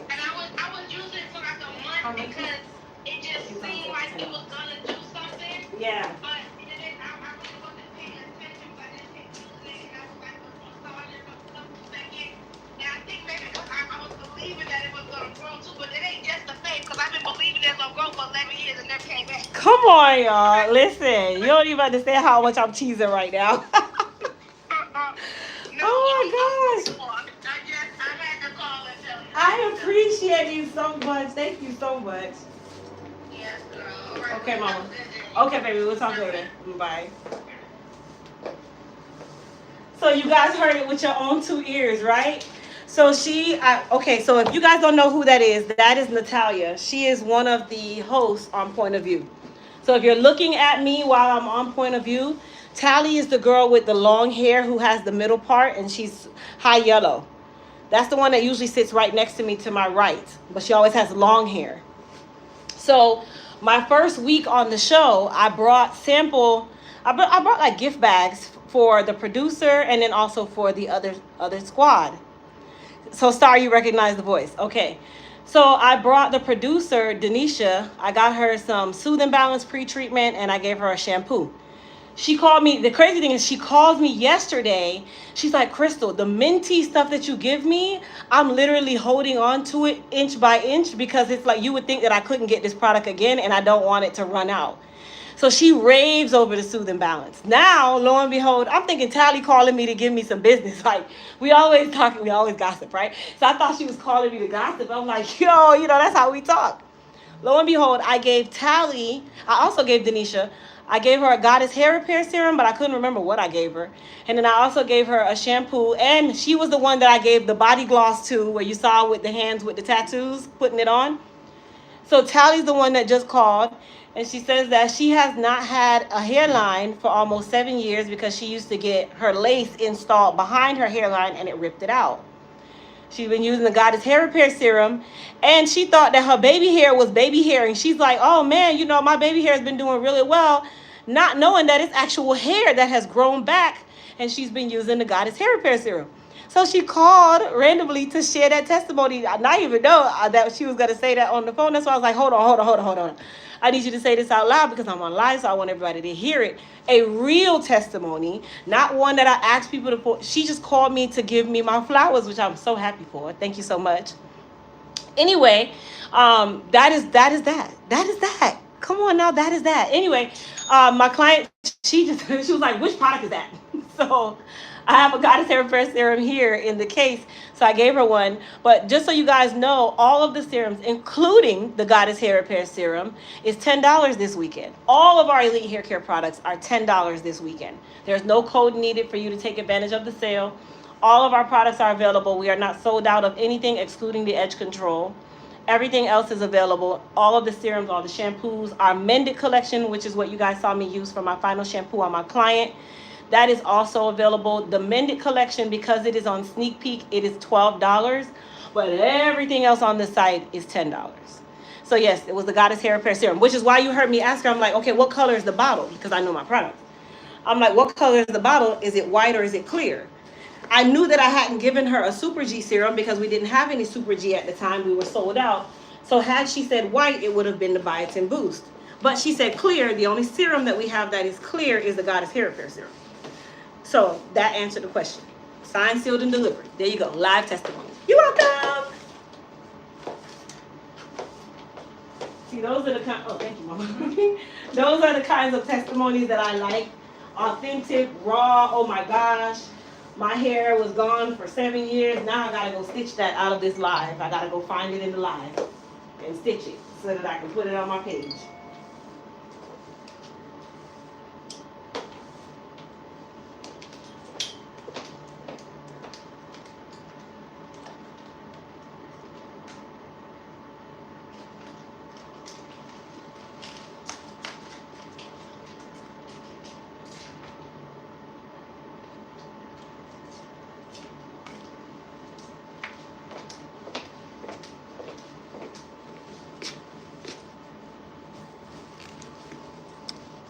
and I was using it for like a month because it just seemed like it was gonna do something.
Yeah.
But it didn't. I really wasn't paying attention. But I just kept using it, and I was like, massaging it for a couple seconds. And I think maybe because I was believing that it was gonna grow too, but it ain't just the face because I've been believing it's gonna grow for 11 years and never came back.
Come on, y'all. Listen, you don't even understand how much I'm cheesing right now.
No,
Oh my gosh.
I had to call and tell you.
I appreciate you so much. Thank you so much.
Yes, girl. All right.
Okay,
Well,
Mama.
have a good day.
Okay, baby, we'll talk later. Bye. So you guys heard it with your own 2 ears, right? So okay, so if you guys don't know who that is Natalia. She is one of the hosts on Point of View. So if you're looking at me while I'm on Point of View, Tally is the girl with the long hair who has the middle part, and she's high yellow. That's the one that usually sits right next to me to my right, but she always has long hair. So my first week on the show, I brought like gift bags for the producer and then also for the other squad. So Star, you recognize the voice. Okay. So I brought the producer, Denisha, I got her some Soothe and Balance pre-treatment and I gave her a shampoo. She called me. The crazy thing is she called me yesterday. She's like, Crystal, the minty stuff that you give me, I'm literally holding on to it inch by inch because it's like you would think that I couldn't get this product again and I don't want it to run out. So she raves over the Soothe and Balance. Now, lo and behold, I'm thinking Tally calling me to give me some business. Like, we always gossip, right? So I thought she was calling me to gossip. I'm like, yo, that's how we talk. Lo and behold, I gave Tally, I also gave Denisha, I gave her a Goddess Hair Repair Serum, but I couldn't remember what I gave her. And then I also gave her a shampoo, and she was the one that I gave the body gloss to, where you saw with the hands with the tattoos, putting it on. So Tally's the one that just called, and she says that she has not had a hairline for almost 7 years because she used to get her lace installed behind her hairline, and it ripped it out. She's been using the Goddess Hair Repair Serum, and she thought that her baby hair was baby hair, and she's like, oh man, my baby hair has been doing really well, not knowing that it's actual hair that has grown back, and she's been using the Goddess Hair Repair Serum. So she called randomly to share that testimony, not even know that she was going to say that on the phone. That's why I was like, hold on. I need you to say this out loud because I'm on live, so I want everybody to hear it. A real testimony, not one that I asked people to put. She just called me to give me my flowers, which I'm so happy for. Thank you so much. Anyway, that is that. Come on now, that is that. Anyway, my client, she was like, which product is that? So I have a Goddess Hair Repair Serum here in the case, so I gave her one. But just so you guys know, all of the serums, including the Goddess Hair Repair Serum, is $10 this weekend. All of our Elite Hair Care products are $10 this weekend. There's no code needed for you to take advantage of the sale. All of our products are available. We are not sold out of anything excluding the Edge Control. Everything else is available. All of the serums, all the shampoos, our Mended collection, which is what you guys saw me use for my final shampoo on my client, that is also available. The Mended collection, because it is on Sneak Peek, it is $12, but everything else on the site is $10. So So yes, it was the Goddess Hair Repair Serum, which is why you heard me ask her. I'm like, okay, what color is the bottle? Because I know my product. I'm like, what color is the bottle? Is it white or is it clear? I knew that I hadn't given her a Super G serum because we didn't have any Super G at the time. We were sold out. So had she said white, it would have been the Biotin Boost. But she said clear. The only serum that we have that is clear is the Goddess Hair Repair Serum. So that answered the question. Signed, sealed, and delivered. There you go. Live testimony. You're welcome. See, those are the kind. Oh, thank you, Mama. Those are the kinds of testimonies that I like. Authentic, raw. Oh my gosh, my hair was gone for 7 years. Now I gotta go stitch that out of this live. I gotta go find it in the live and stitch it so that I can put it on my page.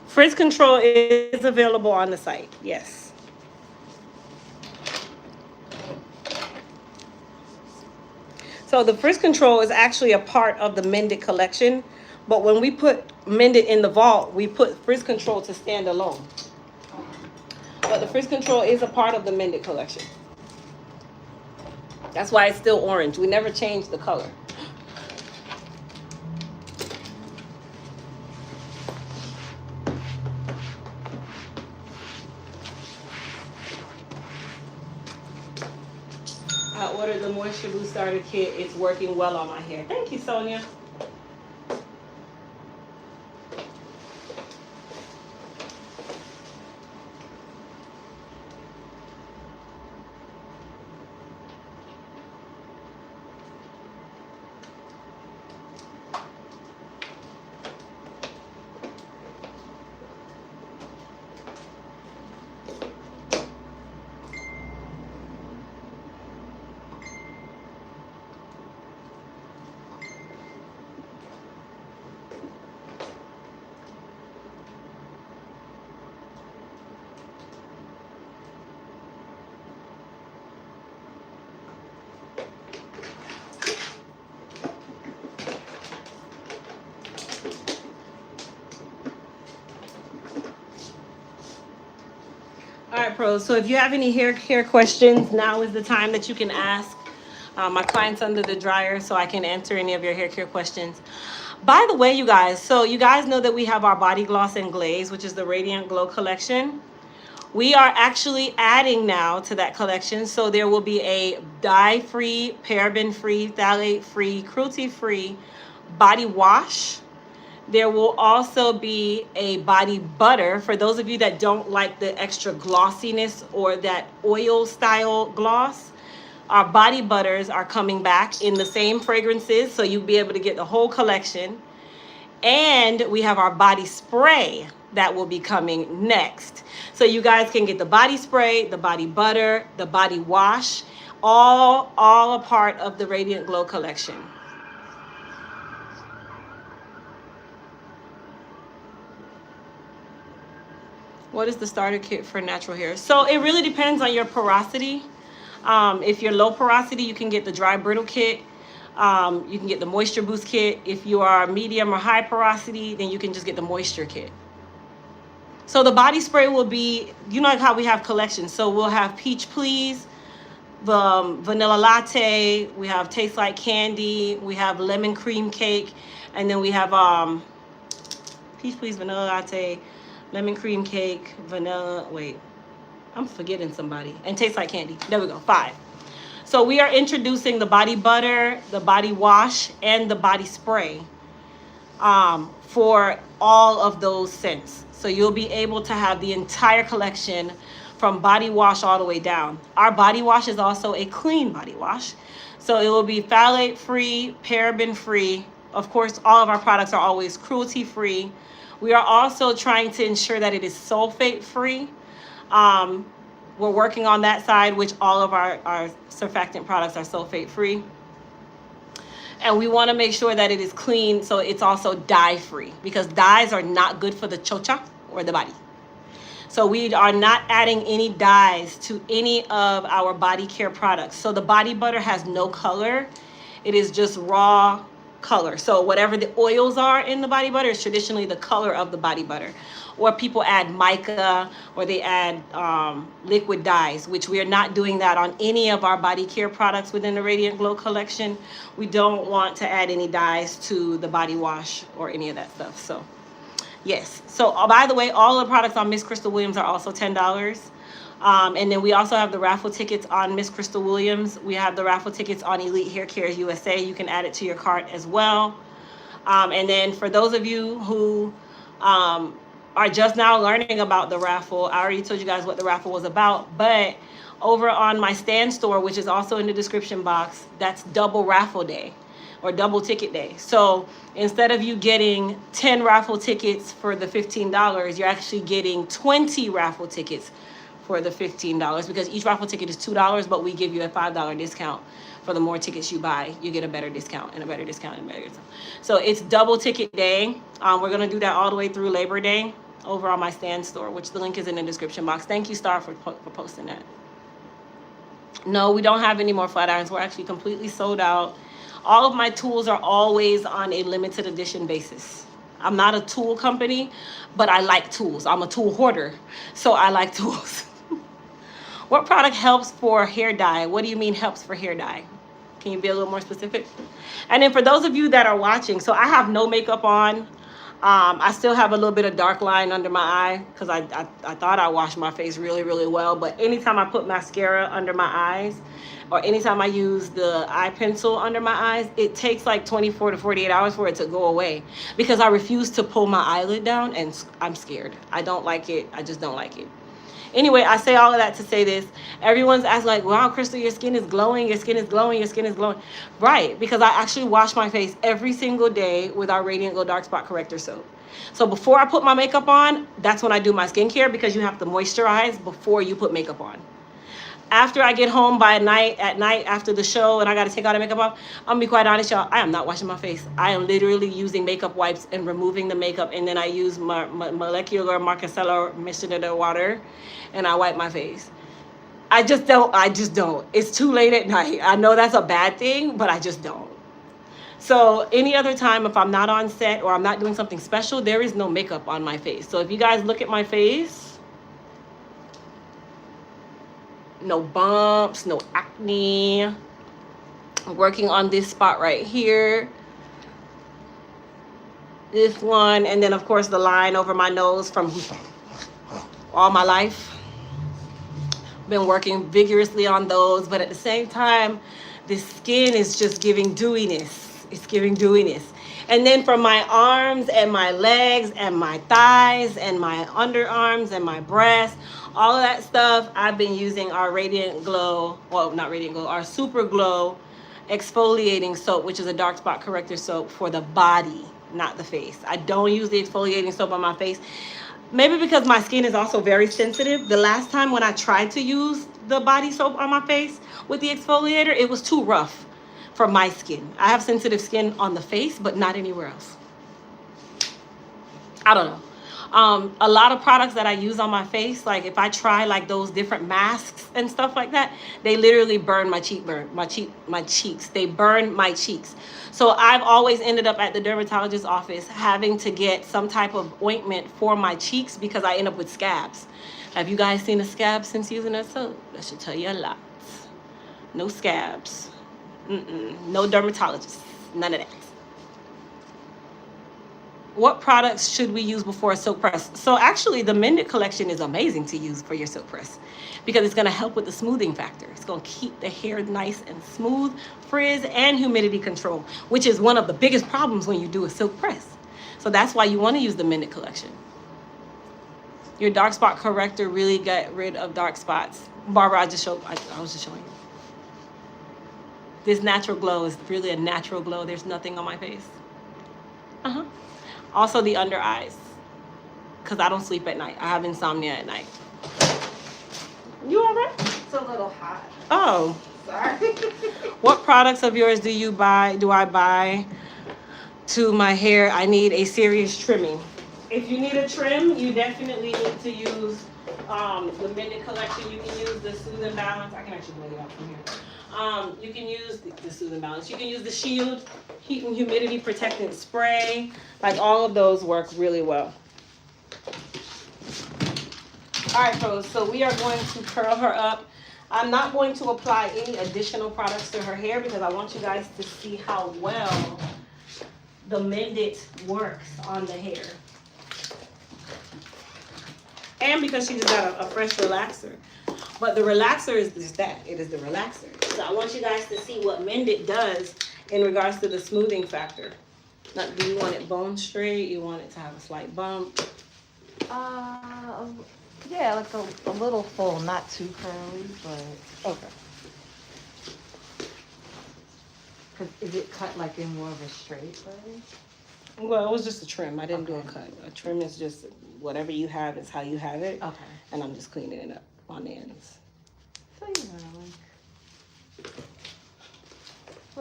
Frizz control is available on the site, yes. So the frizz control is actually a part of the Mended collection, but when we put Mended in the vault, we put frizz control to stand alone. But the frizz control is a part of the Mended collection. That's why it's still orange. We never changed the color. I ordered the Moisture Boost Starter Kit. It's working well on my hair. Thank you, Sonia. All right, pros. So if you have any hair care questions, now is the time that you can ask. My client's under the dryer, so I can answer any of your hair care questions. By the way, you guys, so you guys know that we have our Body Gloss and Glaze, which is the Radiant Glow collection. We are actually adding now to that collection. So there will be a dye-free, paraben-free, phthalate-free, cruelty-free body wash. There will also be a body butter for those of you that don't like the extra glossiness or that oil style gloss. Our body butters are coming back in the same fragrances, so you'll be able to get the whole collection. And we have our body spray that will be coming next. So you guys can get the body spray, the body butter, the body wash, all a part of the Radiant Glow collection. What is the starter kit for natural hair? So it really depends on your porosity. If you're low porosity, you can get the dry brittle kit. You can get the moisture boost kit. If you are medium or high porosity, then you can just get the moisture kit. So the body spray will be, you know how we have collections. So we'll have Peach Please, the Vanilla Latte. We have Taste Like Candy. We have Lemon Cream Cake. And then we have Peach Please, Vanilla Latte, Lemon Cream Cake, Vanilla, wait, I'm forgetting somebody. And Taste Like Candy. There we go, 5. So we are introducing the body butter, the body wash, and the body spray for all of those scents. So you'll be able to have the entire collection from body wash all the way down. Our body wash is also a clean body wash. So it will be phthalate free, paraben free. Of course, all of our products are always cruelty free. We are also trying to ensure that it is sulfate free. We're working on that side, which all of our surfactant products are sulfate free. And we want to make sure that it is clean, so it's also dye free, because dyes are not good for the chocha or the body. So we are not adding any dyes to any of our body care products. So the body butter has no color. It is just raw color. So whatever the oils are in the body butter is traditionally the color of the body butter. Or people add mica, or they add liquid dyes, which we are not doing that on any of our body care products within the Radiant Glow collection. We don't want to add any dyes to the body wash or any of that stuff. So yes. So by the way, all the products on Miss Crystal Williams are also $10. And then we also have the raffle tickets on Miss Crystal Williams. We have the raffle tickets on Elite Hair Care USA. You can add it to your cart as well. And then for those of you who are just now learning about the raffle, I already told you guys what the raffle was about, but over on my Stand store, which is also in the description box, that's double raffle day or double ticket day. So instead of you getting 10 raffle tickets for the $15, you're actually getting 20 raffle tickets for the $15, because each raffle ticket is $2, but we give you a $5 discount for the more tickets you buy. You get a better discount and a better discount and a better discount. So it's double ticket day. We're gonna do that all the way through Labor Day over on my Stand store, which the link is in the description box. Thank you, Star, for posting that. No, we don't have any more flat irons. We're actually completely sold out. All of my tools are always on a limited edition basis. I'm not a tool company, but I like tools. I'm a tool hoarder, so I like tools. What product helps for hair dye? What do you mean helps for hair dye? Can you be a little more specific? And then for those of you that are watching, so I have no makeup on. I still have a little bit of dark line under my eye because I thought I washed my face really, really well. But anytime I put mascara under my eyes, or anytime I use the eye pencil under my eyes, it takes like 24 to 48 hours for it to go away, because I refuse to pull my eyelid down and I'm scared. I don't like it. I just don't like it. Anyway, I say all of that to say this. Everyone's asking like, wow, Crystal, your skin is glowing, your skin is glowing, your skin is glowing. Right, because I actually wash my face every single day with our Radiant Glow Dark Spot Corrector soap. So before I put my makeup on, that's when I do my skincare, because you have to moisturize before you put makeup on. After I get home at night after the show and I got to take all the makeup off, I'm going to be quite honest, y'all, I am not washing my face. I am literally using makeup wipes and removing the makeup, and then I use my molecular micellar micellar water and I wipe my face. I just don't. It's too late at night. I know that's a bad thing, but I just don't. So any other time, if I'm not on set or I'm not doing something special, there is no makeup on my face. So if you guys look at my face, no bumps, no acne. I'm working on this spot right here. This one, and then of course the line over my nose from all my life. Been working vigorously on those, but at the same time, the skin is just giving dewiness. It's giving dewiness. And then from my arms and my legs and my thighs and my underarms and my breasts, all of that stuff, I've been using our Radiant Glow, well, not Radiant Glow, our Super Glow exfoliating soap, which is a dark spot corrector soap for the body, not the face. I don't use the exfoliating soap on my face. Maybe because my skin is also very sensitive. The last time when I tried to use the body soap on my face with the exfoliator, it was too rough for my skin. I have sensitive skin on the face, but not anywhere else. I don't know. A lot of products that I use on my face, like if I try like those different masks and stuff like that, they literally burn my cheeks. They burn my cheeks. So I've always ended up at the dermatologist's office having to get some type of ointment for my cheeks because I end up with scabs. Have you guys seen a scab since using that soap? That should tell you a lot. No scabs. No dermatologist. None of that. What products should we use before a silk press? So actually the Mended collection is amazing to use for your silk press because it's going to help with the smoothing factor. It's going to keep the hair nice and smooth, frizz, and humidity control, which is one of the biggest problems when you do a silk press. So that's why you want to use the Mended collection. Your dark spot corrector really got rid of dark spots. Barbara, I was just showing you. This natural glow is really a natural glow. There's nothing on my face. Also the under eyes, because I don't sleep at night. I have insomnia at night. You all right?
It's a little hot.
Oh,
Sorry.
What products of yours do I buy to my hair? I need a serious trimming. If you need a trim, you definitely need to use the Mended Collection. You can use the Soothe and Balance. I can actually blow it out from here. You can use the Soothe and Balance. You can use the Shield Heat and Humidity Protectant Spray. Like, all of those work really well. All right, pros. So we are going to curl her up. I'm not going to apply any additional products to her hair because I want you guys to see how well the Mended works on the hair. And because she just got a fresh relaxer. But the relaxer is just that. It is the relaxer. So I want you guys to see what Mended does in regards to the smoothing factor. Now, do you want it bone straight? You want it to have a slight bump?
Yeah, like a little full, not too curly, but
Okay.
cause is it cut like in more of a straight way?
Well, it was just a trim. I didn't do a cut. A trim is just whatever you have is how you have it.
Okay.
And I'm just cleaning it up on the ends.
So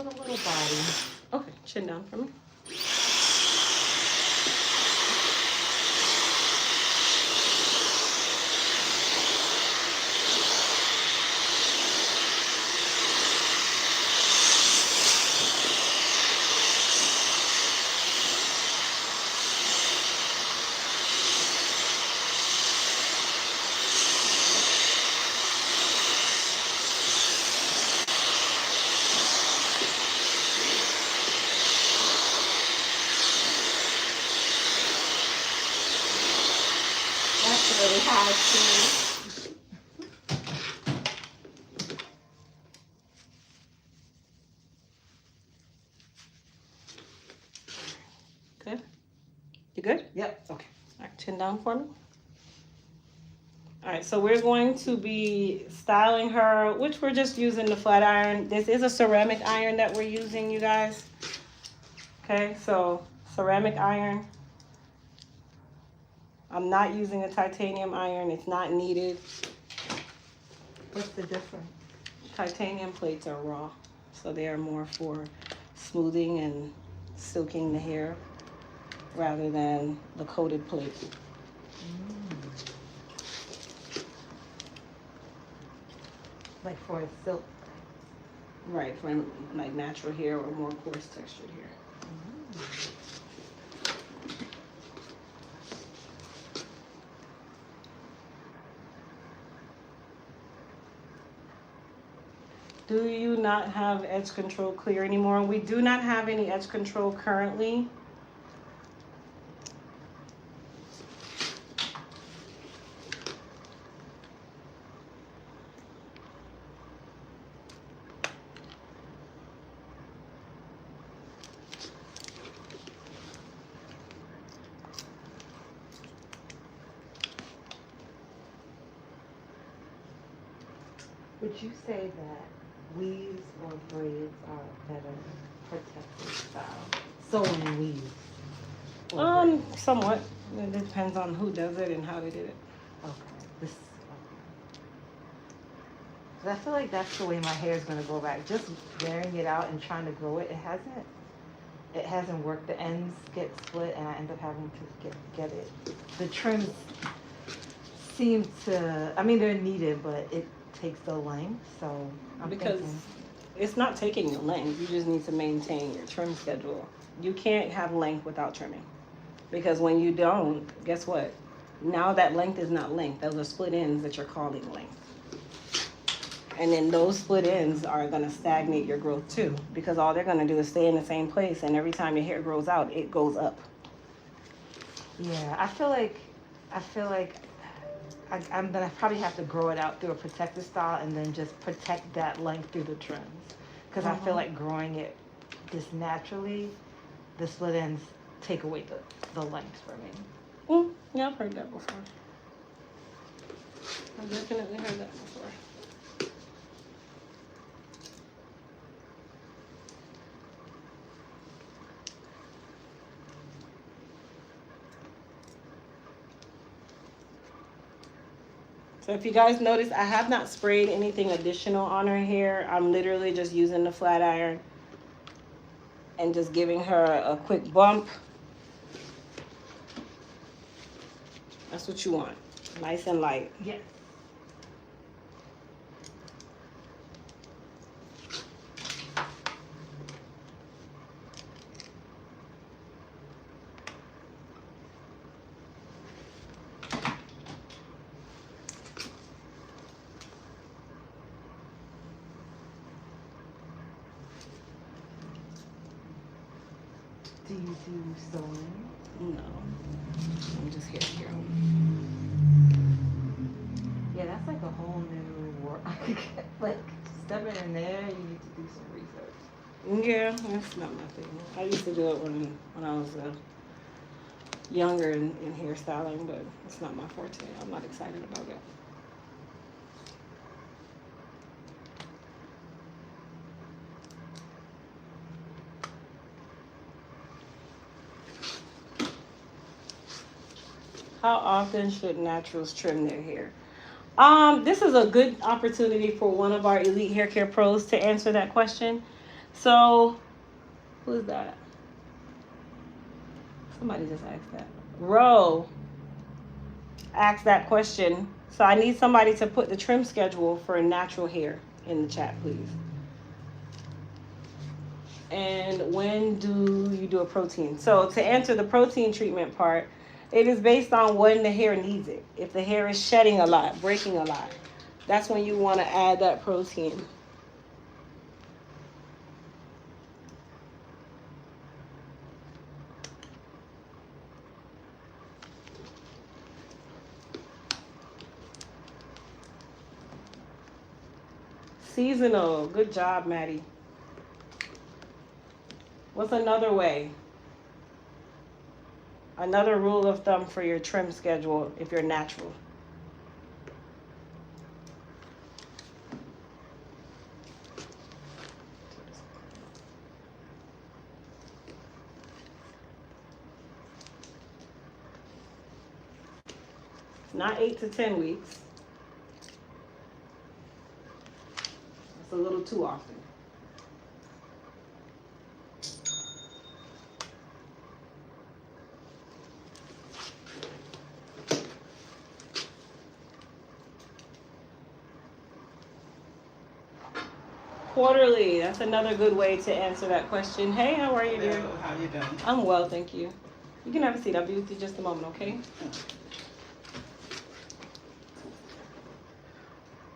like little body.
Okay, chin down for me.
That's really hard too.
Good? You good?
Yep.
Okay. All right, chin down for me. All right, so we're going to be styling her, which we're just using the flat iron. This is a ceramic iron that we're using, you guys. Okay, so ceramic iron. I'm not using a titanium iron. It's not needed.
What's the difference?
Titanium plates are raw, so they are more for smoothing and silking the hair rather than the coated plate.
Like for a silk.
Right, for like natural hair or more coarse textured hair. Do you not have edge control clear anymore? We do not have any edge control currently.
Would you say that weaves or braids are a better protective style? Sewing weaves. or braids?
Somewhat. It depends on who does it and how they did it.
Okay. This. Okay. 'Cause I feel like that's the way my hair is gonna go back. Just wearing it out and trying to grow it, it hasn't worked. The ends get split, and I end up having to get it. The trims seem to. I mean, they're needed, but it takes the length. So I'm
Because
thinking.
it's not taking your length. You just need to maintain your trim schedule. You can't have length without trimming. Because when you don't, guess what? Now that length is not length. Those are split ends that you're calling length. And then those split ends are going to stagnate your growth too. Because all they're going to do is stay in the same place. And every time your hair grows out, it goes up.
Yeah, I feel like I'm gonna probably have to grow it out through a protective style and then just protect that length through the trims. Because I feel like growing it just naturally, the split ends take away the length for me.
Yeah, I've heard that before. I've definitely heard that before. So if you guys notice, I have not sprayed anything additional on her hair. I'm literally just using the flat iron and just giving her a quick bump. That's what you want. Nice and light.
Yes. Do you do sewing?
No. I'm just here.
Yeah, that's like a whole new world. Like, stepping in there, you need to do some research.
Yeah, that's not my thing. I used to do it when I was younger in hairstyling, but it's not my forte. I'm not excited about it. How often should naturals trim their hair? This is a good opportunity for one of our elite hair care pros to answer that question. So, who's that? Somebody just asked that. Ro asked that question. So I need somebody to put the trim schedule for natural hair in the chat, please. And when do you do a protein? So to answer the protein treatment part, it is based on when the hair needs it. If the hair is shedding a lot, breaking a lot, that's when you want to add that protein. Seasonal. Good job, Maddie. What's another way? Another rule of thumb for your trim schedule if you're natural. It's not 8 to 10 weeks. It's a little too often. Quarterly, that's another good way to answer that question. Hey, how are you, dear?
Hello, how you doing?
I'm well, thank you. You can have a seat. I'll be with you just a moment, okay?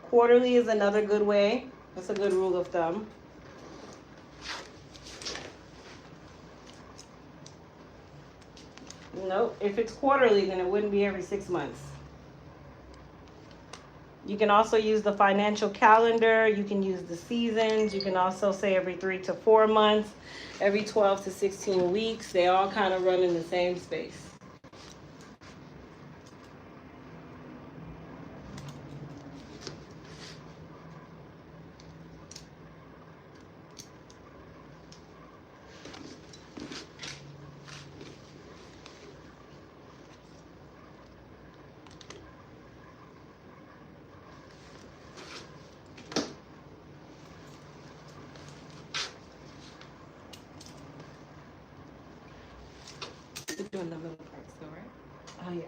Quarterly is another good way. That's a good rule of thumb. Nope, if it's quarterly, then it wouldn't be every 6 months. You can also use the financial calendar. You can use the seasons. You can also say every 3 to 4 months, every 12 to 16 weeks. They all kind of run in the same space. You're doing the little parts though, right?
Oh, yeah.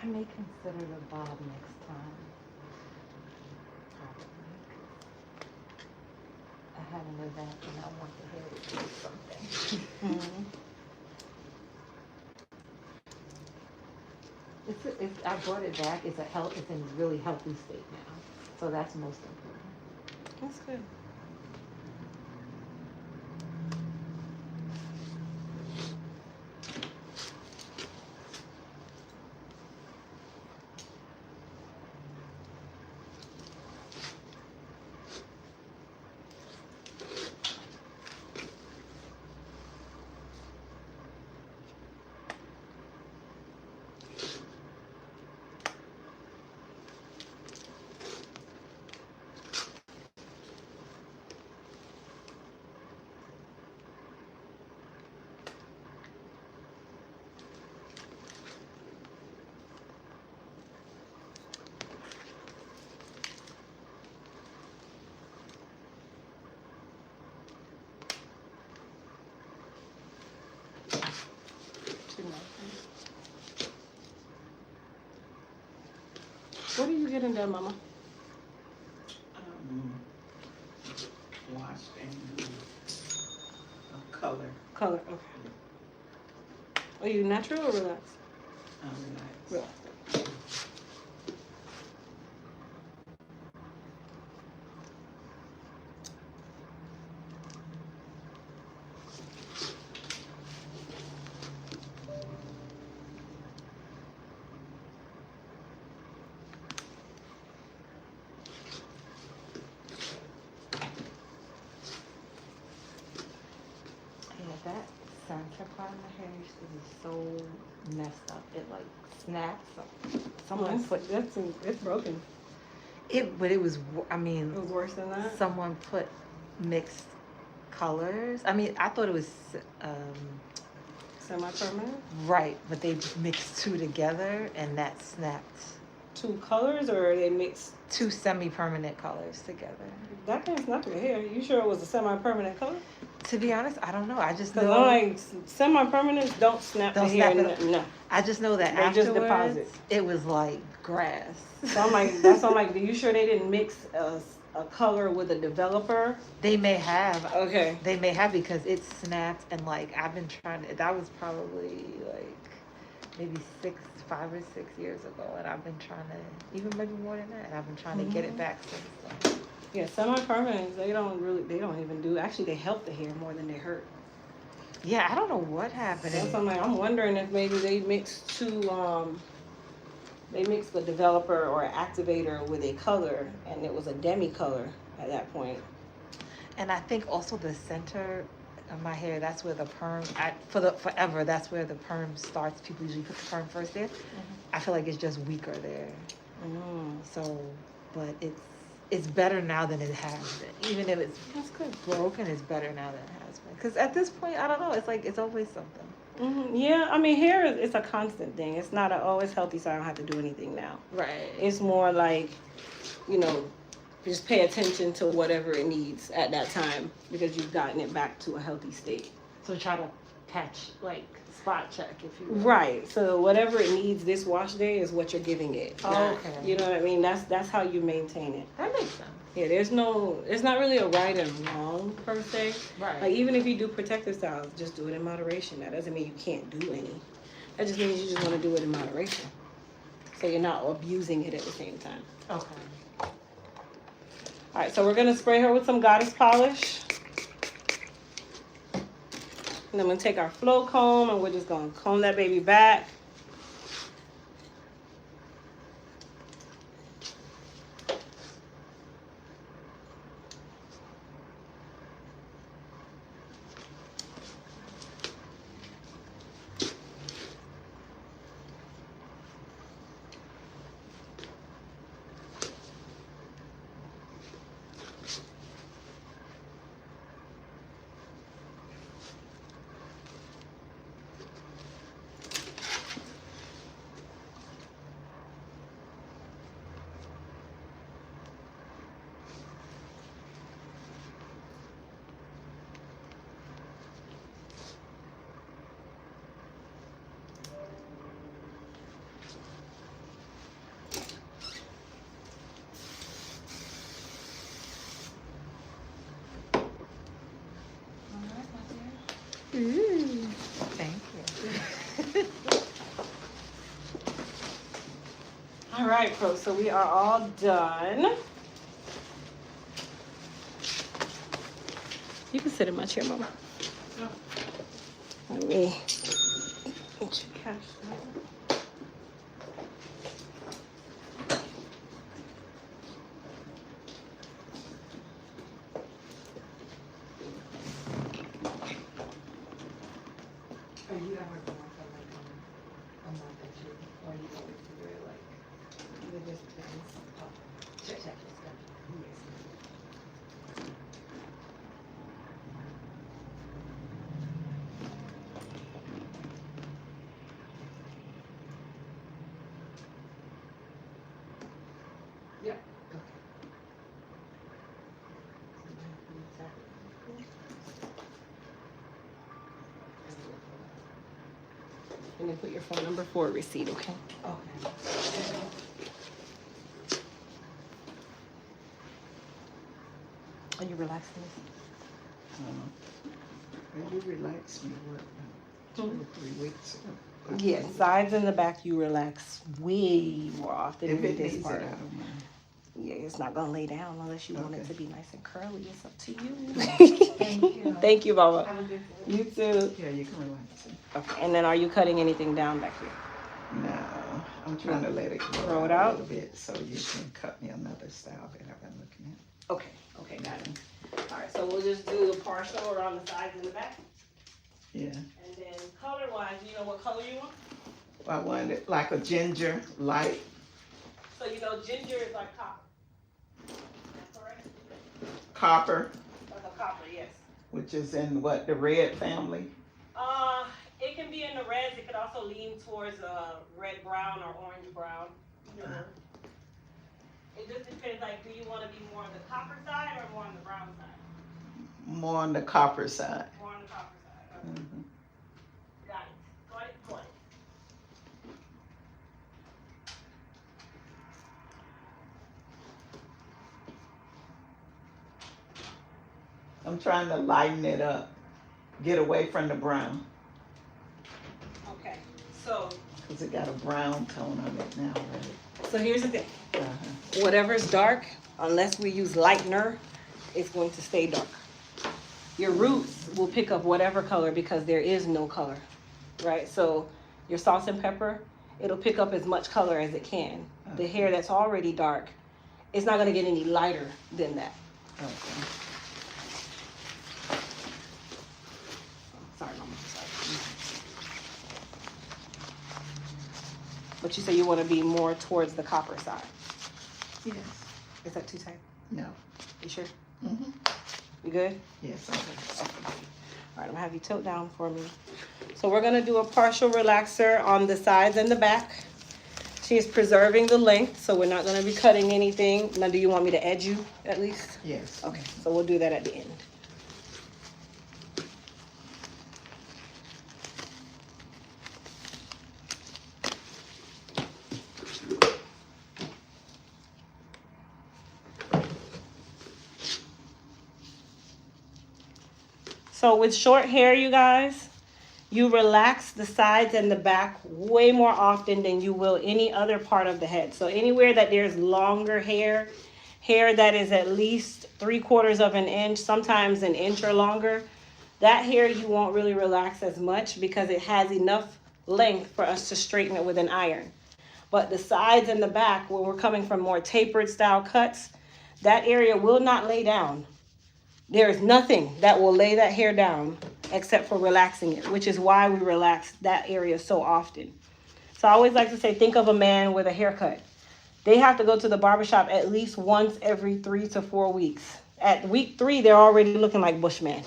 I may consider the bob next time. Probably. I had an event and I want the hair to do something.
Mm-hmm.
I brought it back. It's in really healthy state now. So that's most important.
That's good. getting done, Mama?
Wash and do color.
Color, okay. Are you natural or relaxed?
Relax.
Relaxed.
Yeah, that center part of my hair used to be so messed up. It like snaps. Someone put
It's broken.
it, but it was. I
It
mean,
was worse than that.
someone put mixed colors. I mean, I thought it was
Semi-permanent.
right, but they mixed two together, and that snapped.
Two colors, or they mixed?
Two semi-permanent colors together.
That can't snap your hair. You sure it was a semi-permanent color?
To be honest, I don't know. I just
Because
know.
like semi-permanents don't snap
Don't
the hair.
snap it.
No.
I just know that
They just
afterwards,
deposit.
it was like grass.
So I'm like, that's why I'm like, are you sure they didn't mix a color with a developer?
They may have.
Okay.
They may have because it snapped and like I've been trying to. That was probably like maybe 5 or 6 years ago, and I've been trying to, even maybe more than that. And I've been trying to get it back since then.
Yeah, semi-permanents, they don't even do, actually they help the hair more than they hurt.
Yeah, I don't know what happened.
That's I'm like, I'm wondering if maybe they mixed they mixed a developer or an activator with a color, and it was a demi color at that point.
And I think also the center of my hair, that's where the perm, forever, that's where the perm starts. People usually put the perm first there. I feel like it's just weaker there. So, but it's better now than it has been. Even if it's
That's good.
broken, it's better now than it has been. Because at this point, I don't know, it's like, it's always something.
Yeah, I mean, hair it's a constant thing. It's not it's healthy, so I don't have to do anything now.
Right.
It's more like, just pay attention to whatever it needs at that time because you've gotten it back to a healthy state.
So try to patch, like, spot check, if you will.
Right. So whatever it needs this wash day is what you're giving it.
Oh, okay.
You know what I mean? That's how you maintain it.
That makes sense.
Yeah, it's not really a right and wrong per se.
Right.
Like even if you do protective styles, just do it in moderation. That doesn't mean you can't do any. That just means you just want to do it in moderation. So you're not abusing it at the same time.
Okay.
All right, so we're gonna spray her with some goddess polish. And then we're gonna take our flow comb and we're just gonna comb that baby back.
Ooh, thank you.
All right, folks, so we are all done. You can sit in my chair, Mama. Let me get your cash.
Are you ever going for like a month or two, or you always do it like it just depends? Oh, check your schedule. Yep. Okay.
And then put your phone number for a receipt, okay?
Okay.
you relaxing this?
Well, you relaxed me, what, 2 or 3 weeks ago?
Yeah, sides and the back you relax way more often
If
than
it
this
needs
part.
it, I don't mind.
Yeah, it's not gonna lay down unless you want it
Okay.
to be nice and curly. It's up to you.
Thank you.
Thank you, Mama.
Have a good day.
You too.
Yeah, you can relax it.
Okay, and then are you cutting anything down back here?
No, I'm trying to let it
Throw
grow
it
out a
out?
little bit so you can cut me another style that I've been looking at.
Okay, okay, got it. All right, so we'll just do the partial around the sides and the back.
Yeah.
And then color-wise, do you know what color you want?
I wanted it like a ginger light.
So you know ginger is like copper. That's correct?
Copper,
Like a copper, yes.
which is in what, the red family?
It can be in the reds. It could also lean towards red brown or orange brown. Either. It just depends. Like, do you want to be more on the copper side or more on the brown side?
More on the copper side.
More on the copper side. Okay.
Mhm.
Got it. Got it. Got it.
I'm trying to lighten it up, get away from the brown,
Okay. So
because it got a brown tone on it now already.
here's the thing.
Uh-huh.
Whatever's dark, unless we use lightener, it's going to stay dark. Your roots will pick up whatever color because there is no color, right? So your salt and pepper, it'll pick up as much color as it can. The hair that's already dark, it's not going to get any lighter than that.
Okay.
Sorry, Mama. Sorry. But you say you want to be more towards the copper side.
Yes.
Is that too tight?
No.
You sure?
Mm-hmm.
You good?
Yes, okay.
All right, I'm gonna have you tilt down for me. So we're gonna do a partial relaxer on the sides and the back. She's preserving the length, so we're not gonna be cutting anything. Now, do you want me to edge you at least?
Yes.
Okay, so we'll do that at the end. So with short hair, you guys, you relax the sides and the back way more often than you will any other part of the head. So anywhere that there's longer hair, hair that is at least 3/4 of an inch, sometimes an inch or longer, that hair you won't really relax as much because it has enough length for us to straighten it with an iron. But the sides and the back, when we're coming from more tapered style cuts, that area will not lay down. There is nothing that will lay that hair down except for relaxing it, which is why we relax that area so often. So I always like to say, think of a man with a haircut. They have to go to the barbershop at least once every 3 to 4 weeks. At week 3, they're already looking like Bushman,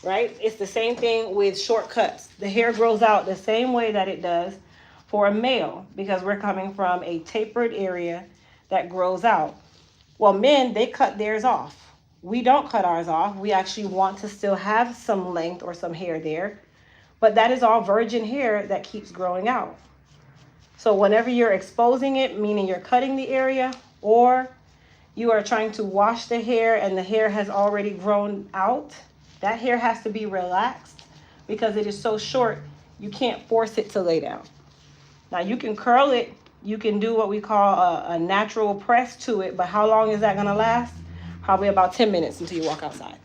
right? It's the same thing with short cuts. The hair grows out the same way that it does for a male because we're coming from a tapered area that grows out. Well, men, they cut theirs off. We don't cut ours off. We actually want to still have some length or some hair there. But that is all virgin hair that keeps growing out. So whenever you're exposing it, meaning you're cutting the area, or you are trying to wash the hair and the hair has already grown out, that hair has to be relaxed because it is so short, you can't force it to lay down. Now you can curl it, you can do what we call a natural press to it, but how long is that gonna last? Probably about 10 minutes until you walk outside.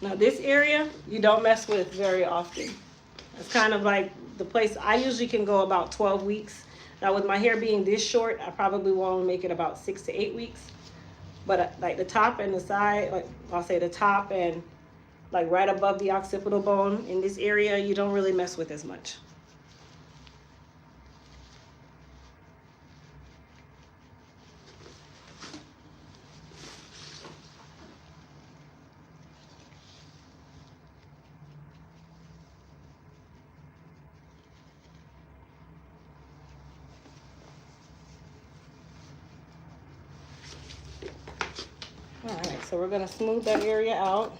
Now this area, you don't mess with very often. It's kind of like the place I usually can go about 12 weeks. Now with my hair being this short, I probably won't make it about 6 to 8 weeks. But like the top and the side, like I'll say the top and like right above the occipital bone in this area, you don't really mess with as much. So we're gonna smooth that area out.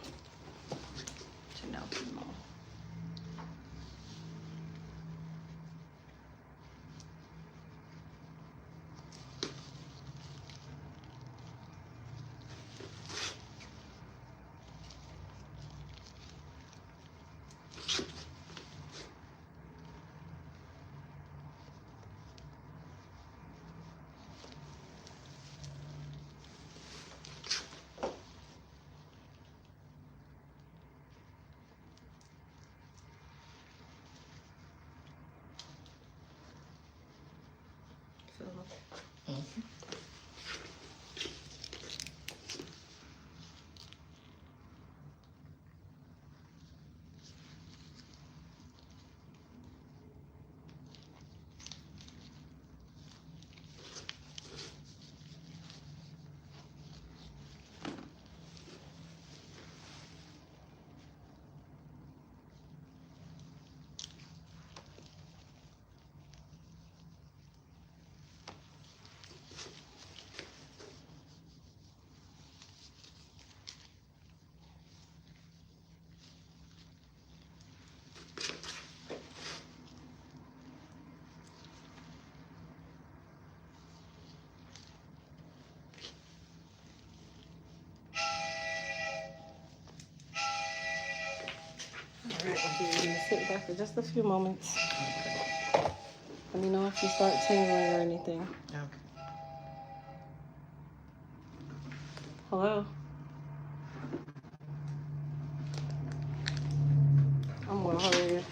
Alright, I'm gonna sit back for just a few moments. Let me know if you start tingling or anything.
Okay.
Hello? I'm well, how are you?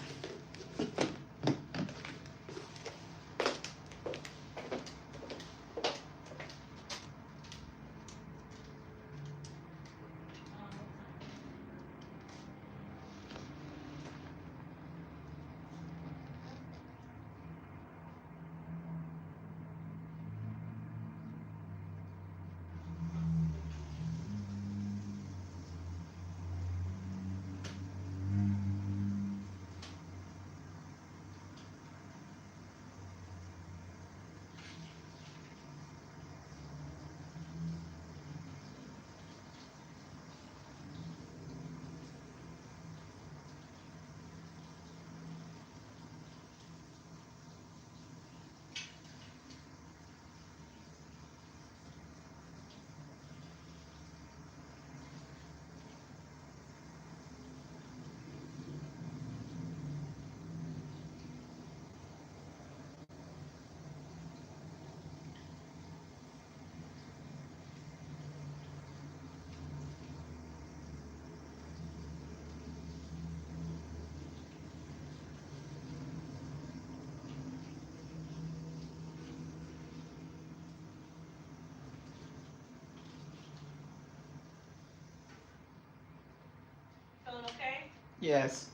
Feeling okay?
Yes.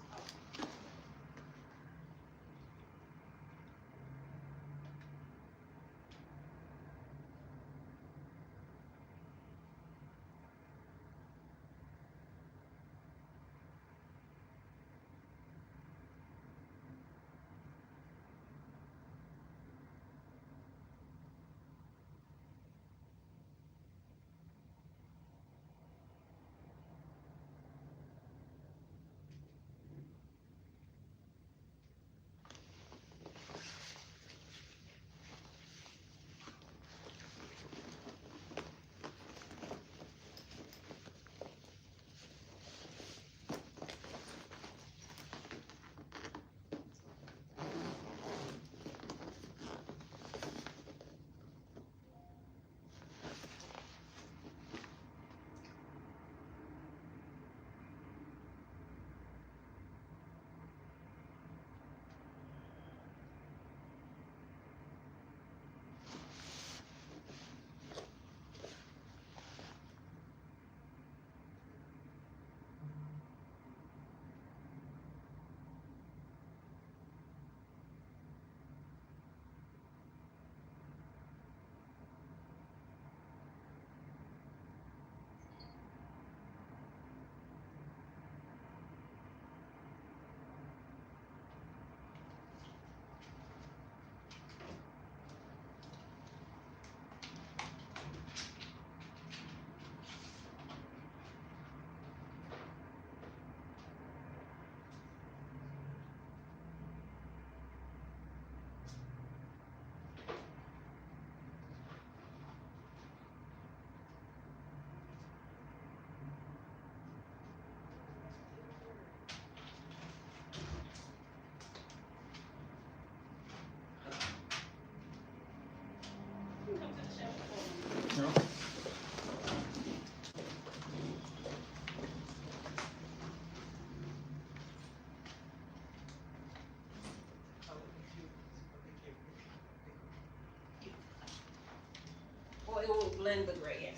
will blend the gray in.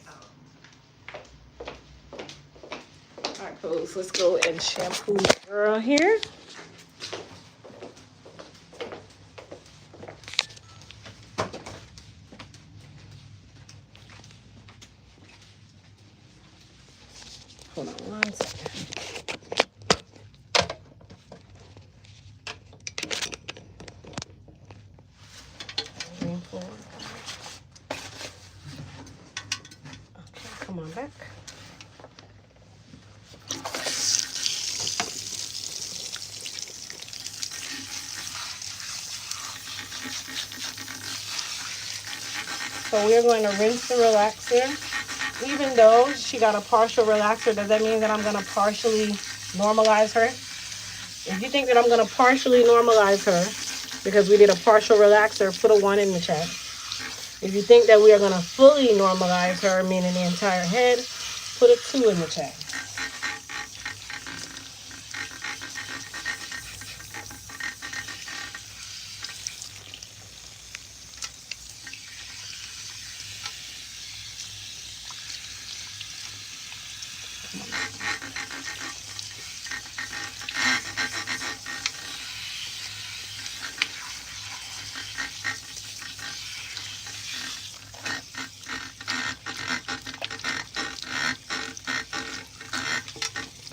All right, folks, let's go and shampoo the girl here. Hold on 1 second. Okay, come on back. So we're going to rinse the relaxer. Even though she got a partial relaxer, does that mean that I'm going to partially normalize her? If you think that I'm going to partially normalize her because we did a partial relaxer, put a 1 in the chat. If you think that we are going to fully normalize her, meaning the entire head, put a 2 in the chat.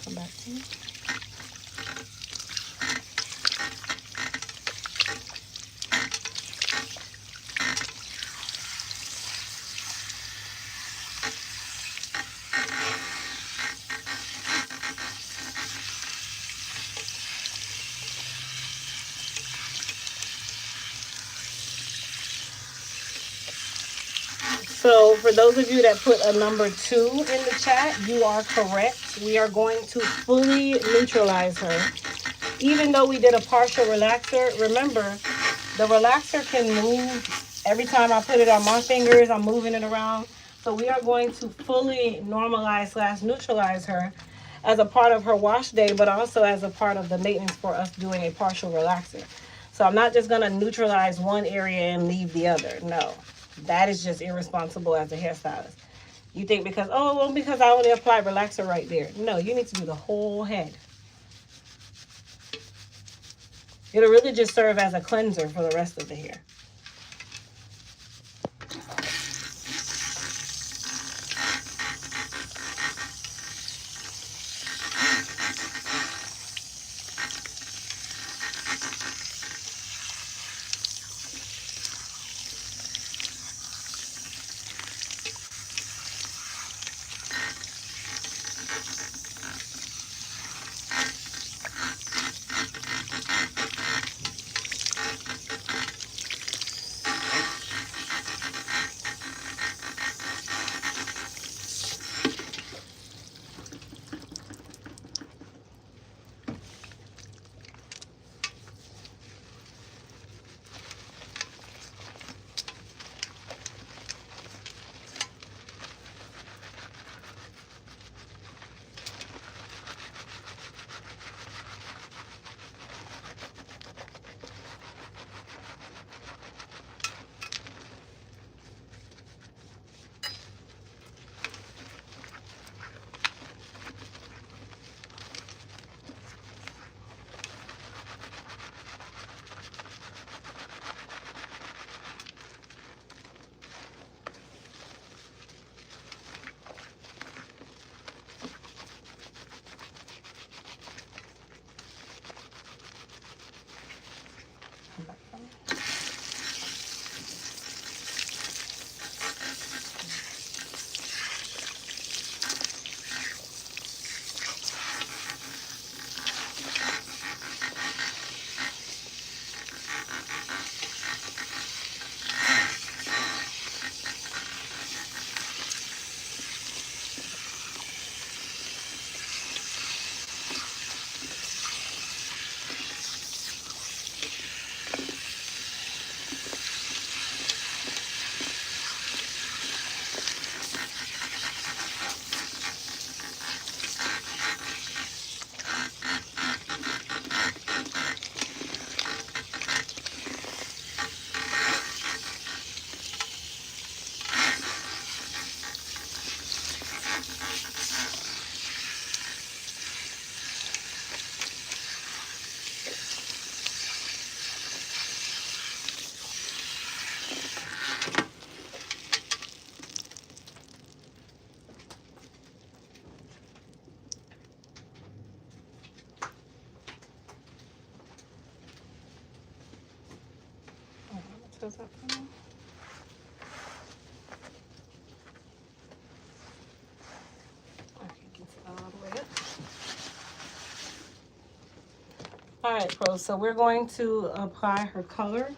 Come back to me. So for those of you that put a number 2 in the chat, you are correct. We are going to fully neutralize her. Even though we did a partial relaxer, remember, the relaxer can move. Every time I put it on my fingers, I'm moving it around. So we are going to fully normalize / neutralize her as a part of her wash day, but also as a part of the maintenance for us doing a partial relaxer. So I'm not just going to neutralize one area and leave the other. No, that is just irresponsible as a hairstylist. You think because I only applied relaxer right there. No, you need to do the whole head. It'll really just serve as a cleanser for the rest of the hair. Does that come on? Okay, gets it all the way up. All right, Pros. So we're going to apply her color.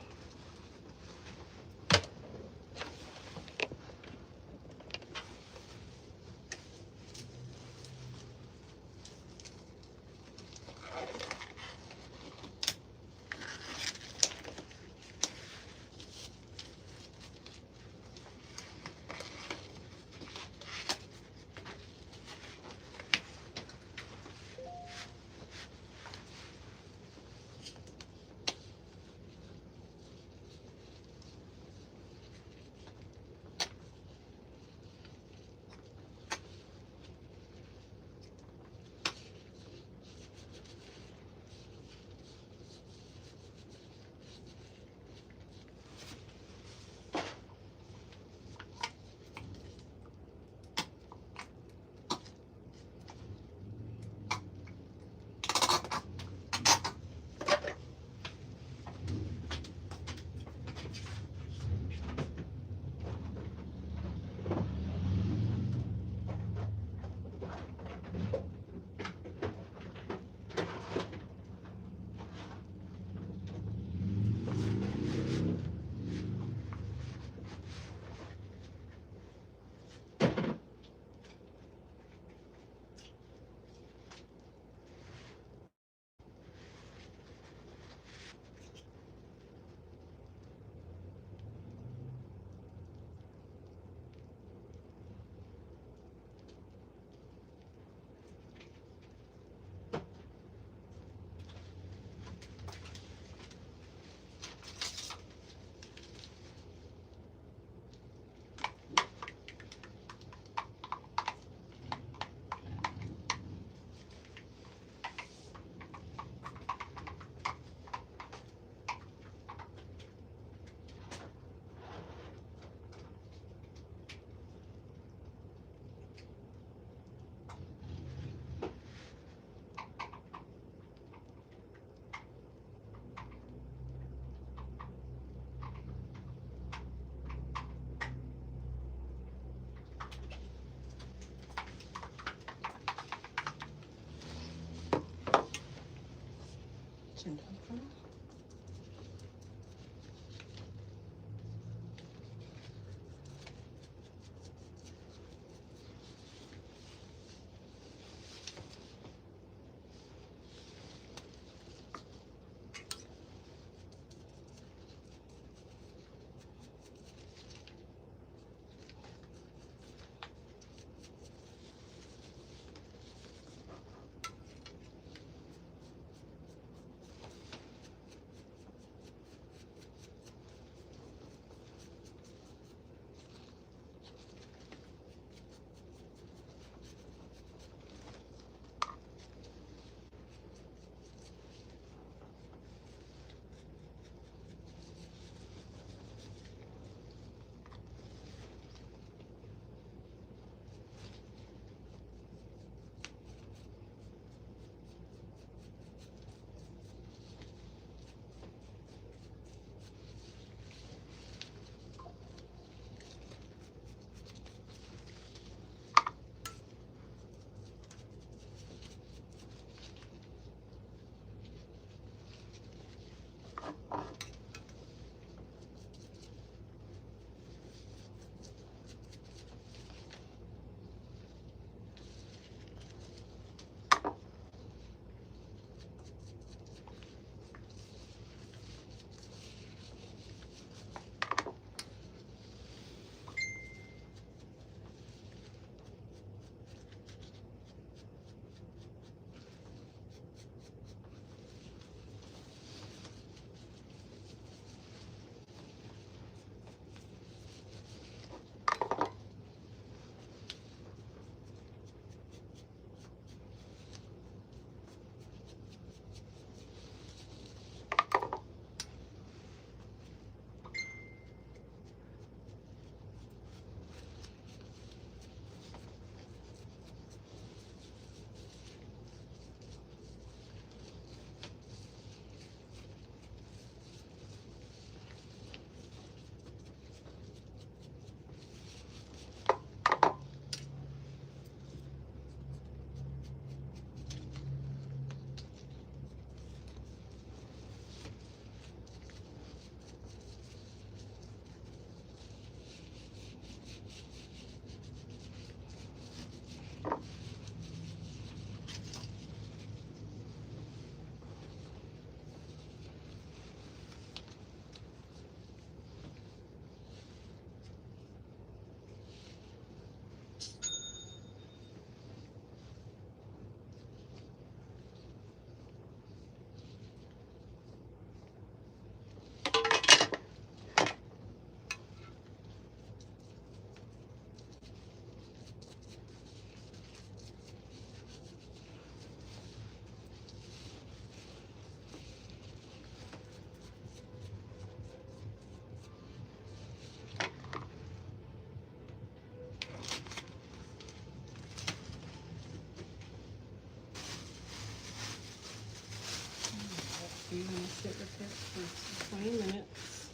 sit with it for 20 minutes.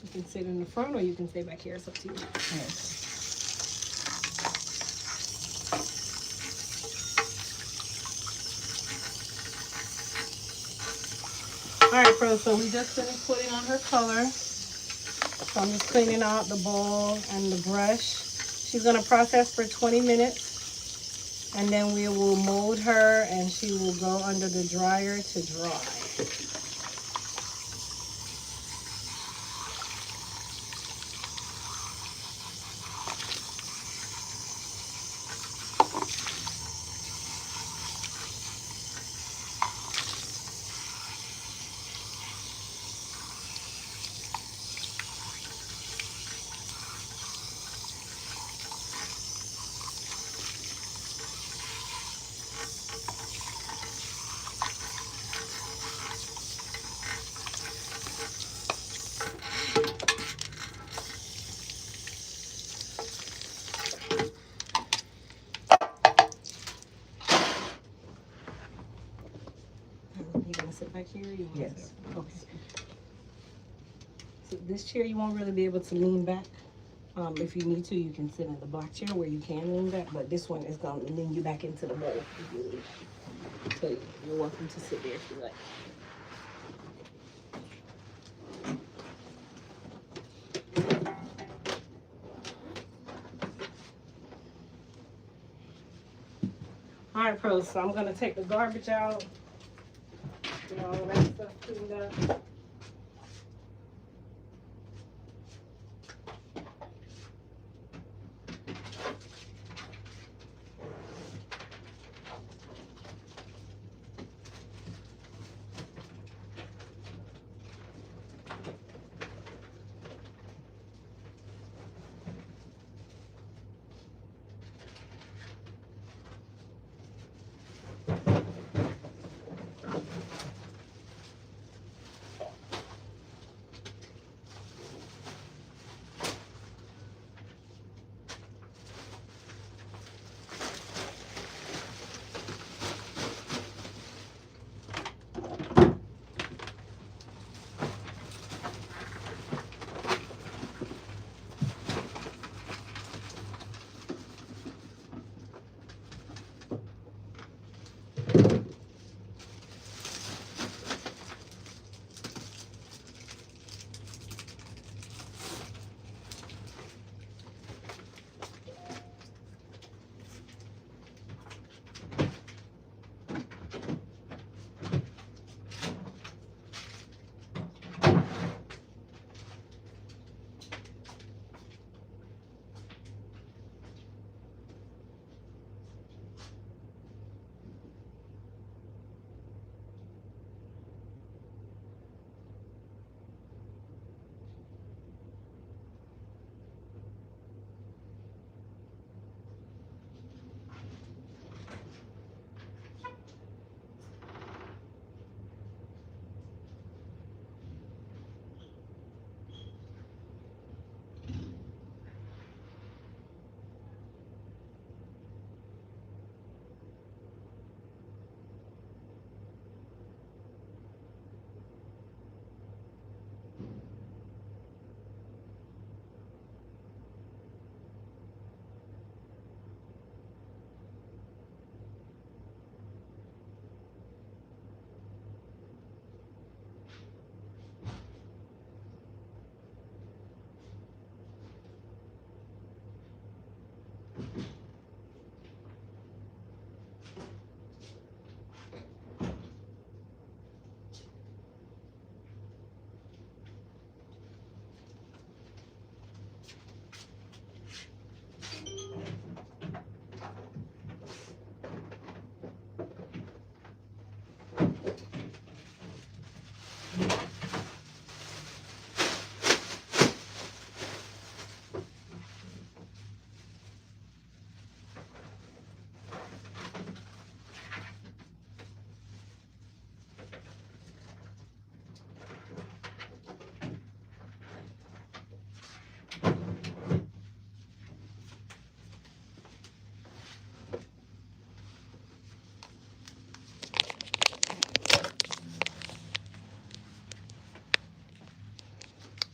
You can sit in the front or you can stay back here. It's up to you.
Yes.
All right, Pro, so we just finished putting on her color. So I'm just cleaning out the bowl and the brush. She's gonna process for 20 minutes and then we will mold her and she will go under the dryer to dry. You gonna sit back here? Or you wanna
Yes.
sit? Okay. So this chair you won't really be able to lean back. If you need to, you can sit in the black chair where you can lean back, but this one is gonna lean you back into the bowl if you lean back. So you're welcome to sit there if you like. All right, pros. So I'm gonna take the garbage out. Get all that stuff cleaned up.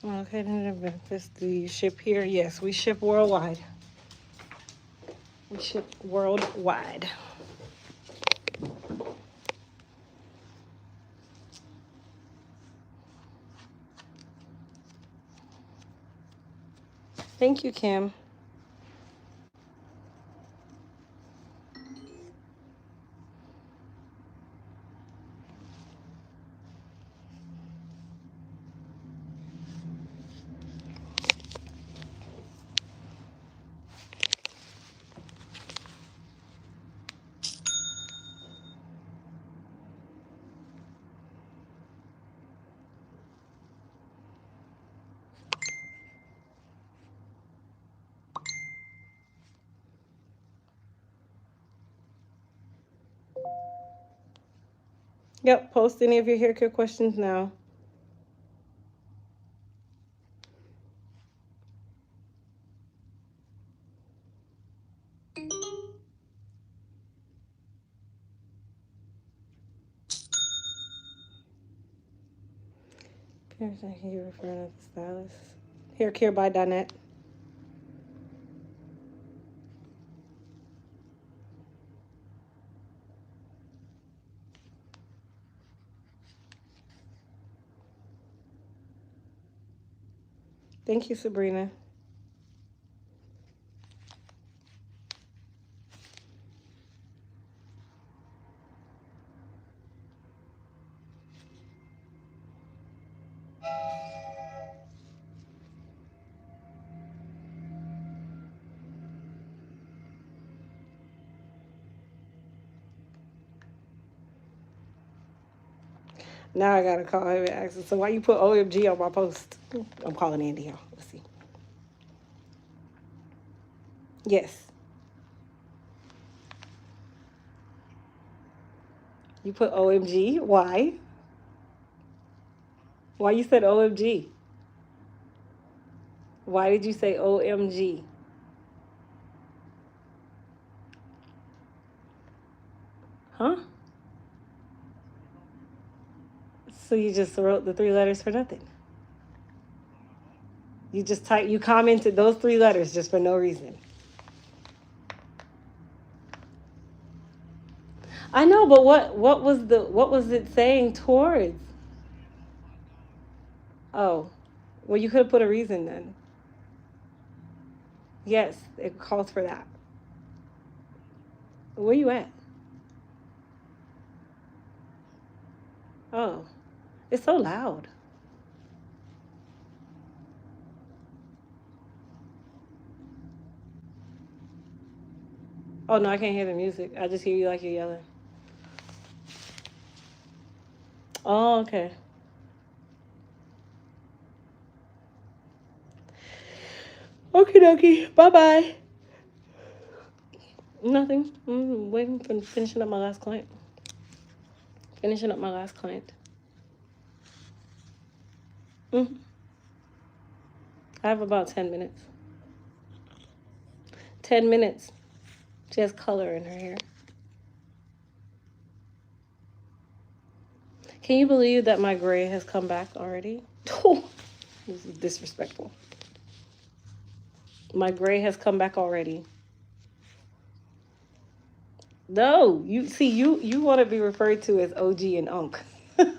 Okay, then Memphis. Do you ship here? Yes, we ship worldwide. We ship worldwide. Thank you, Kim. Yep, post any of your hair care questions now. Here's a hair referring to the stylist. Hair care by Donette. Thank you, Sabrina. Now I gotta call him and ask him. So why you put OMG on my post? I'm calling Andy, y'all. Let's see. Yes. You put OMG. Why? Why you said OMG? Why did you say OMG? Huh? So you just wrote the 3 letters for nothing. You commented those 3 letters just for no reason. I know, but what was it saying towards? Oh. Well, you could have put a reason then. Yes, it calls for that. Where you at? Oh. It's so loud. Oh no, I can't hear the music. I just hear you like you're yelling. Oh, okay. Okie dokie. Bye bye. Nothing. Waiting for finishing up my last client. Finishing up my last client. I have about 10 minutes. 10 minutes. She has color in her hair. Can you believe that my gray has come back already? Oh, this is disrespectful. My gray has come back already. No, you want to be referred to as OG and Unc.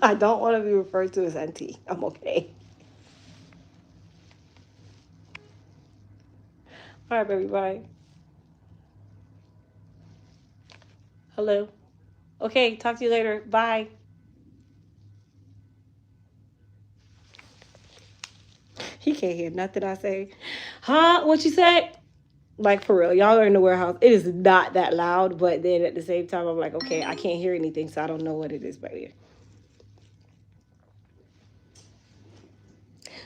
I don't want to be referred to as Auntie. I'm okay. All right, baby, bye. Hello. Okay, talk to you later. Bye. He can't hear nothing I say. Huh? What you say? Like, for real. Y'all are in the warehouse. It is not that loud, but then at the same time, I'm like, okay, I can't hear anything, so I don't know what it is right here.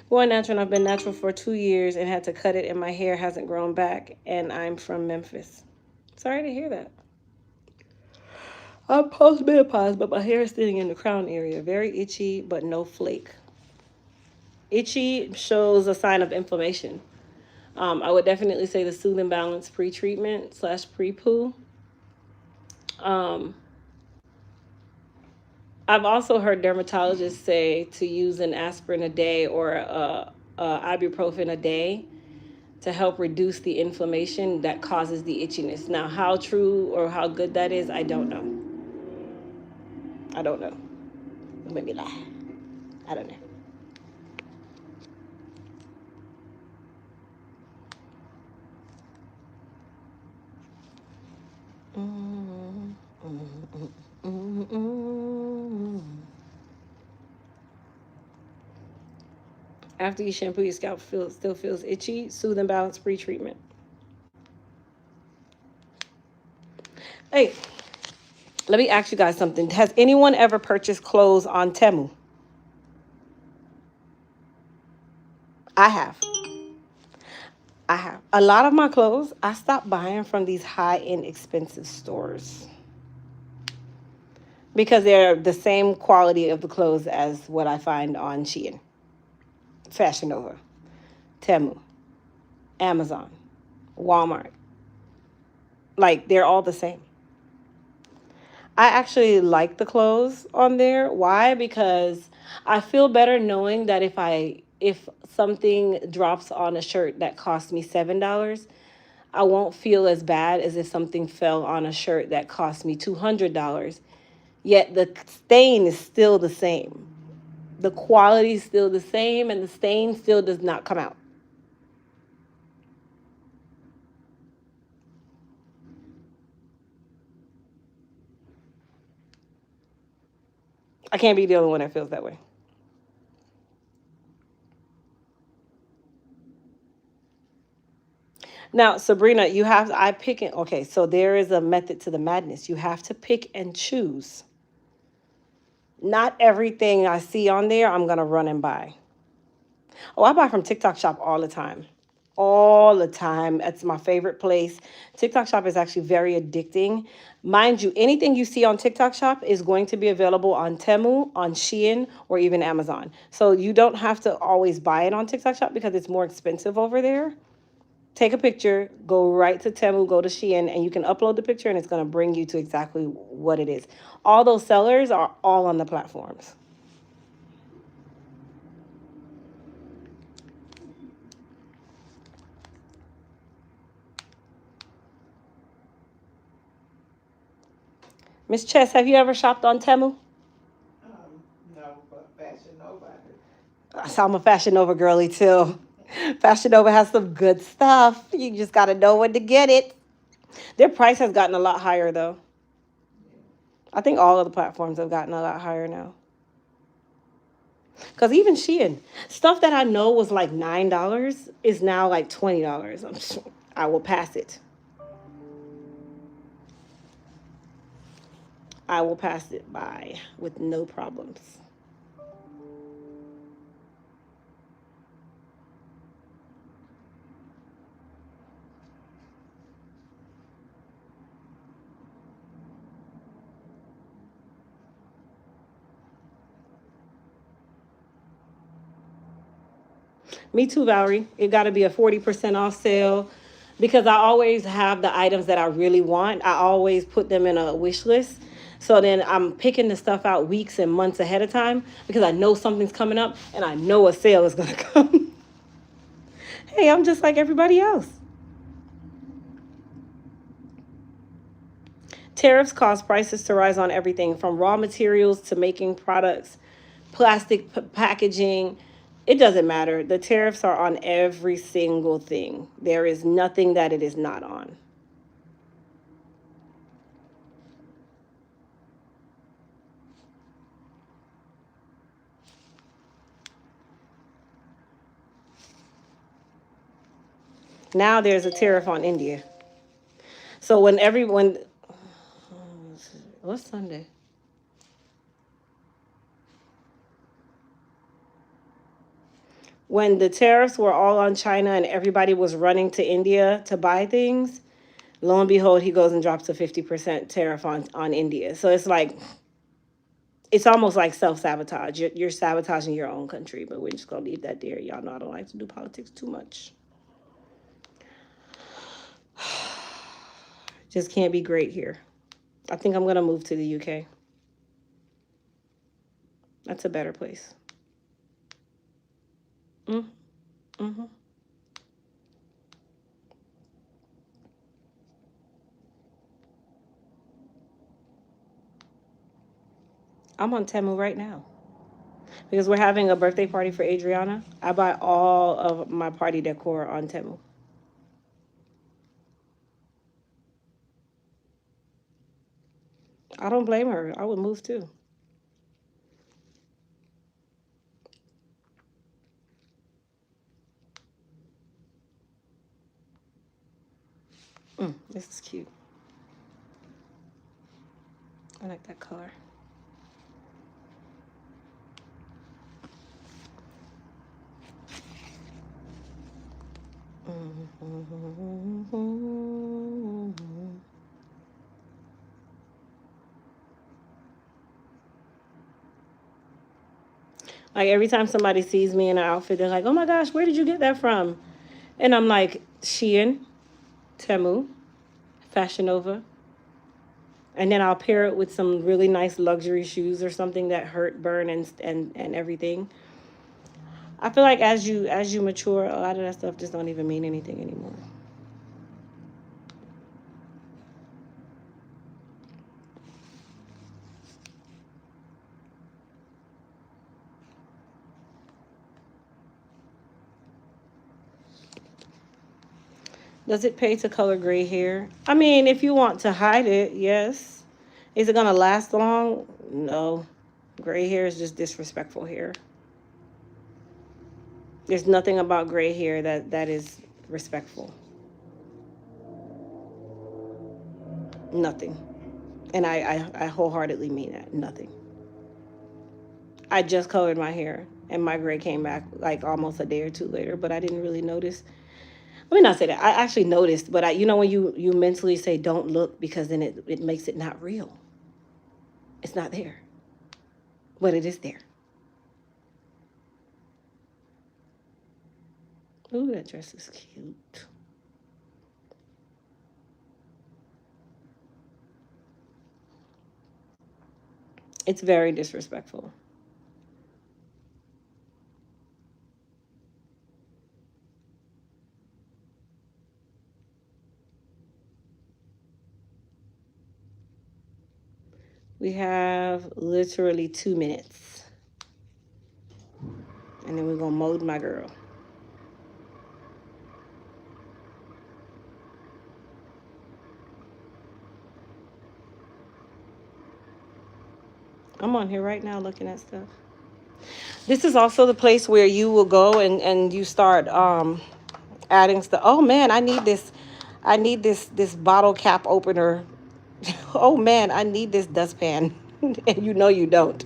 Going natural, and I've been natural for 2 years and had to cut it, and my hair hasn't grown back, and I'm from Memphis. Sorry to hear that. I'm post-menopause, but my hair is sitting in the crown area. Very itchy, but no flake. Itchy shows a sign of inflammation. I would definitely say the Soothe and Balance pre-treatment / pre-poo. I've also heard dermatologists say to use an aspirin a day or ibuprofen a day to help reduce the inflammation that causes the itchiness. Now, how true or how good that is, I don't know. I don't know. Maybe lie. I don't know. After you shampoo, your scalp still feels itchy. Soothe and balance pre-treatment. Hey, let me ask you guys something. Has anyone ever purchased clothes on Temu? I have. I have. A lot of my clothes, I stopped buying from these high-end expensive stores because they're the same quality of the clothes as what I find on Shein, Fashion Nova, Temu, Amazon, Walmart. Like, they're all the same. I actually like the clothes on there. Why? Because I feel better knowing that if something drops on a shirt that cost me $7, I won't feel as bad as if something fell on a shirt that cost me $200. Yet the stain is still the same. The quality is still the same and the stain still does not come out. I can't be the only one that feels that way. Now, Sabrina, I pick it. Okay, so there is a method to the madness. You have to pick and choose. Not everything I see on there, I'm going to run and buy. Oh, I buy from TikTok Shop all the time. All the time. That's my favorite place. TikTok Shop is actually very addicting. Mind you, anything you see on TikTok Shop is going to be available on Temu, on Shein, or even Amazon. So you don't have to always buy it on TikTok Shop because it's more expensive over there. Take a picture, go right to Temu, go to Shein, and you can upload the picture and it's going to bring you to exactly what it is. All those sellers are all on the platforms. Miss Chess, have you ever shopped on Temu?
No, but Fashion Nova.
So I'm a Fashion Nova girly too. Fashion Nova has some good stuff. You just got to know when to get it. Their price has gotten a lot higher though. I think all of the platforms have gotten a lot higher now. Because even Shein, stuff that I know was like $9 is now like $20. I will pass it. I will pass it by with no problems. Me too, Valerie. It got to be a 40% off sale because I always have the items that I really want. I always put them in a wish list. So then I'm picking the stuff out weeks and months ahead of time because I know something's coming up and I know a sale is going to come. Hey, I'm just like everybody else. Tariffs cause prices to rise on everything from raw materials to making products, plastic packaging. It doesn't matter. The tariffs are on every single thing. There is nothing that it is not on. Now there's a tariff on India. So when everyone, what's Sunday? When the tariffs were all on China and everybody was running to India to buy things, lo and behold, he goes and drops a 50% tariff on India. So it's like, it's almost like self-sabotage. You're sabotaging your own country, but we're just going to leave that there. Y'all know I don't like to do politics too much. Just can't be great here. I think I'm going to move to the UK. That's a better place. Mm-hmm. I'm on Temu right now because we're having a birthday party for Adriana. I buy all of my party decor on Temu. I don't blame her. I would move too. This is cute. I like that color. Like every time somebody sees me in an outfit, they're like, "Oh my gosh, where did you get that from?" And I'm like, Shein, Temu, Fashion Nova. And then I'll pair it with some really nice luxury shoes or something that hurt, burn, and everything. I feel like as you mature, a lot of that stuff just don't even mean anything anymore. Does it pay to color gray hair? I mean, if you want to hide it, yes. Is it gonna last long? No. Gray hair is just disrespectful hair. There's nothing about gray hair that is respectful. Nothing. And I wholeheartedly mean that. Nothing. I just colored my hair and my gray came back like almost a day or two later, but I didn't really notice. Let me not say that. I actually noticed, but when you mentally say don't look because then it makes it not real. It's not there, but it is there. Ooh, that dress is cute. It's very disrespectful. We have literally 2 minutes. And then we're going to mold my girl. I'm on here right now looking at stuff. This is also the place where you will go and you start adding stuff. Oh man, I need this. I need this bottle cap opener. Oh man, I need this dustpan. And you don't.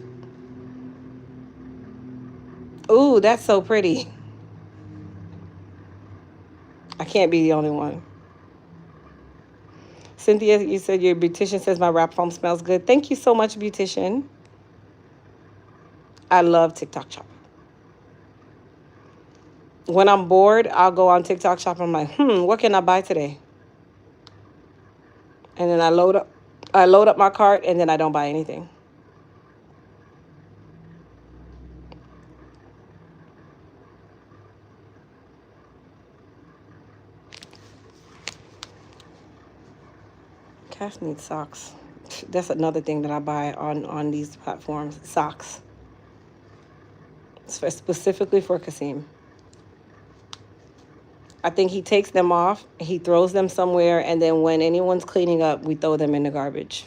Ooh, that's so pretty. I can't be the only one. Cynthia, you said your beautician says my wrap foam smells good. Thank you so much, beautician. I love TikTok Shop. When I'm bored, I'll go on TikTok Shop. I'm like, what can I buy today? And then I load up my cart, and then I don't buy anything. Cass needs socks. That's another thing that I buy on these platforms. Socks. It's specifically for Kasim. I think he takes them off, he throws them somewhere, and then when anyone's cleaning up, we throw them in the garbage,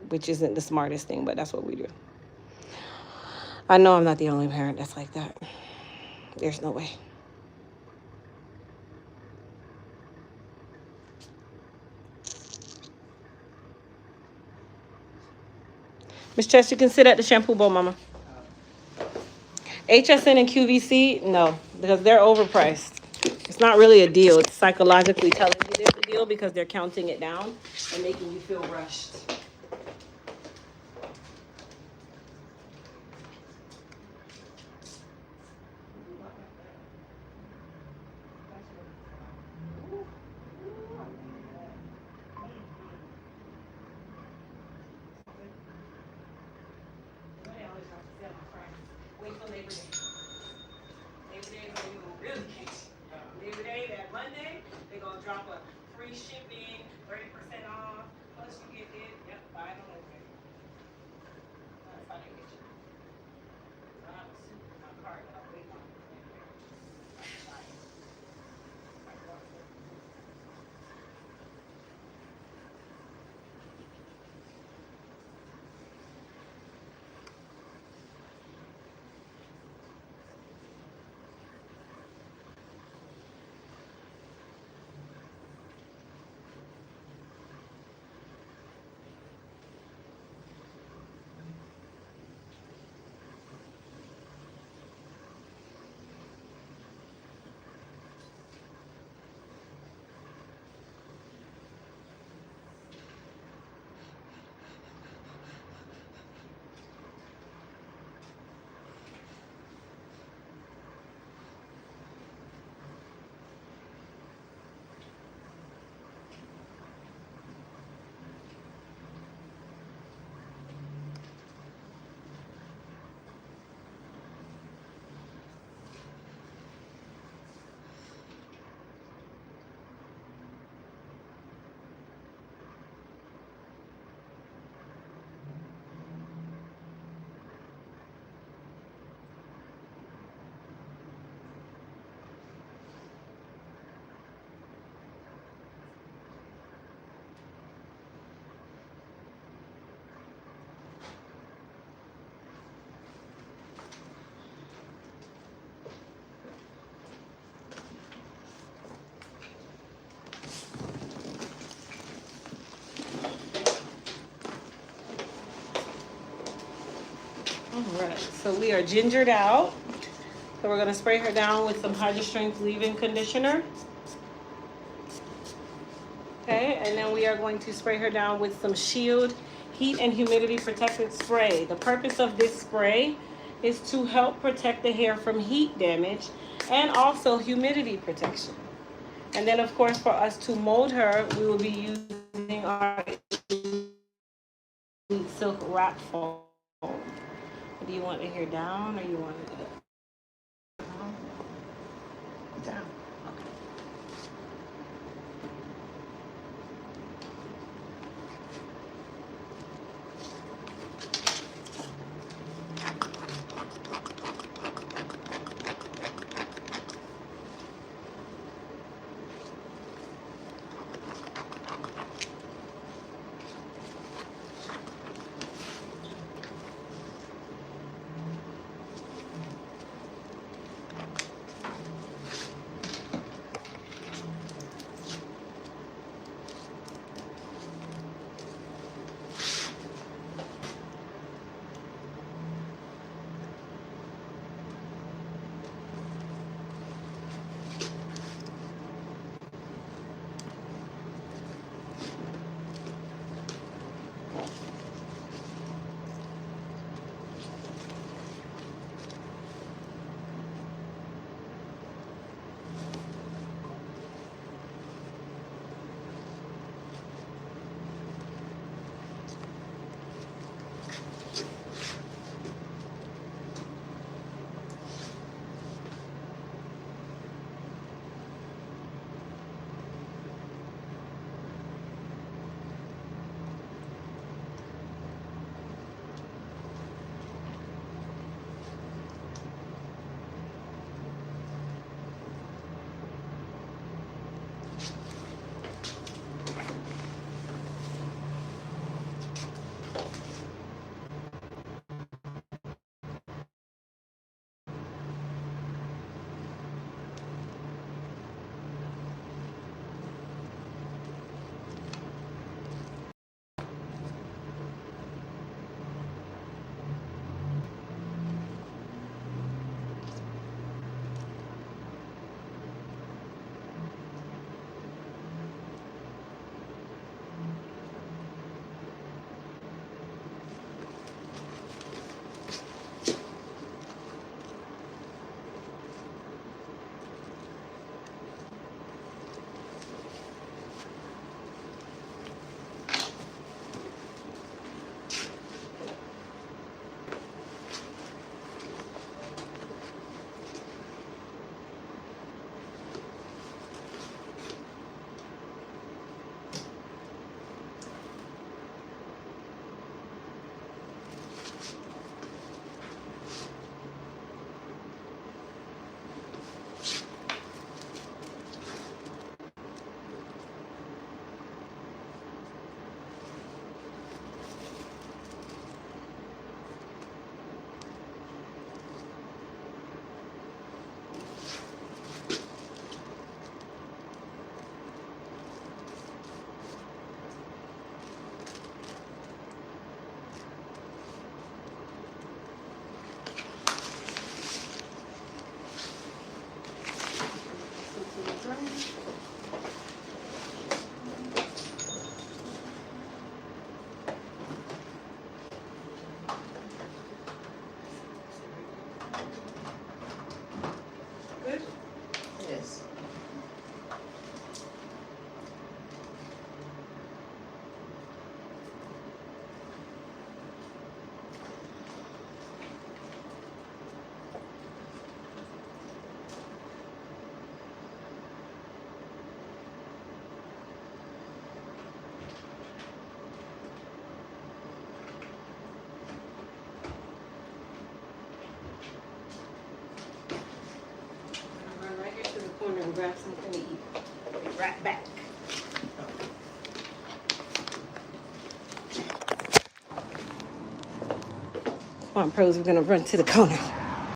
which isn't the smartest thing, but that's what we do. I know I'm not the only parent that's like that. There's no way. Miss Chess, you can sit at the shampoo bowl, Mama. HSN and QVC, no, because they're overpriced. It's not really a deal. It's psychologically telling you there's a deal because they're counting it down and making you feel rushed. Wait till Labor Day. Labor Day is when you really get you. Labor Day, that Monday, they're gonna drop a free shipping, 30% off. Plus you get it. Yep, buy it on Labor Day. That's how they get you. I have a suit in my car that I'm waiting on. All right, so we are gingered out. So we're gonna spray her down with some Hydra Strength leave-in conditioner. Okay, and then we are going to spray her down with some Shield Heat and Humidity Protectant Spray. The purpose of this spray is to help protect the hair from heat damage and also humidity protection. And then of course for us to mold her, we will be using our silk wrap foam. Do you want the hair down or you want it up?
Down.
Good.
Yes.
I'll run right here to the corner and grab something to eat. Be right back. Come on, pros, we're gonna run to the corner.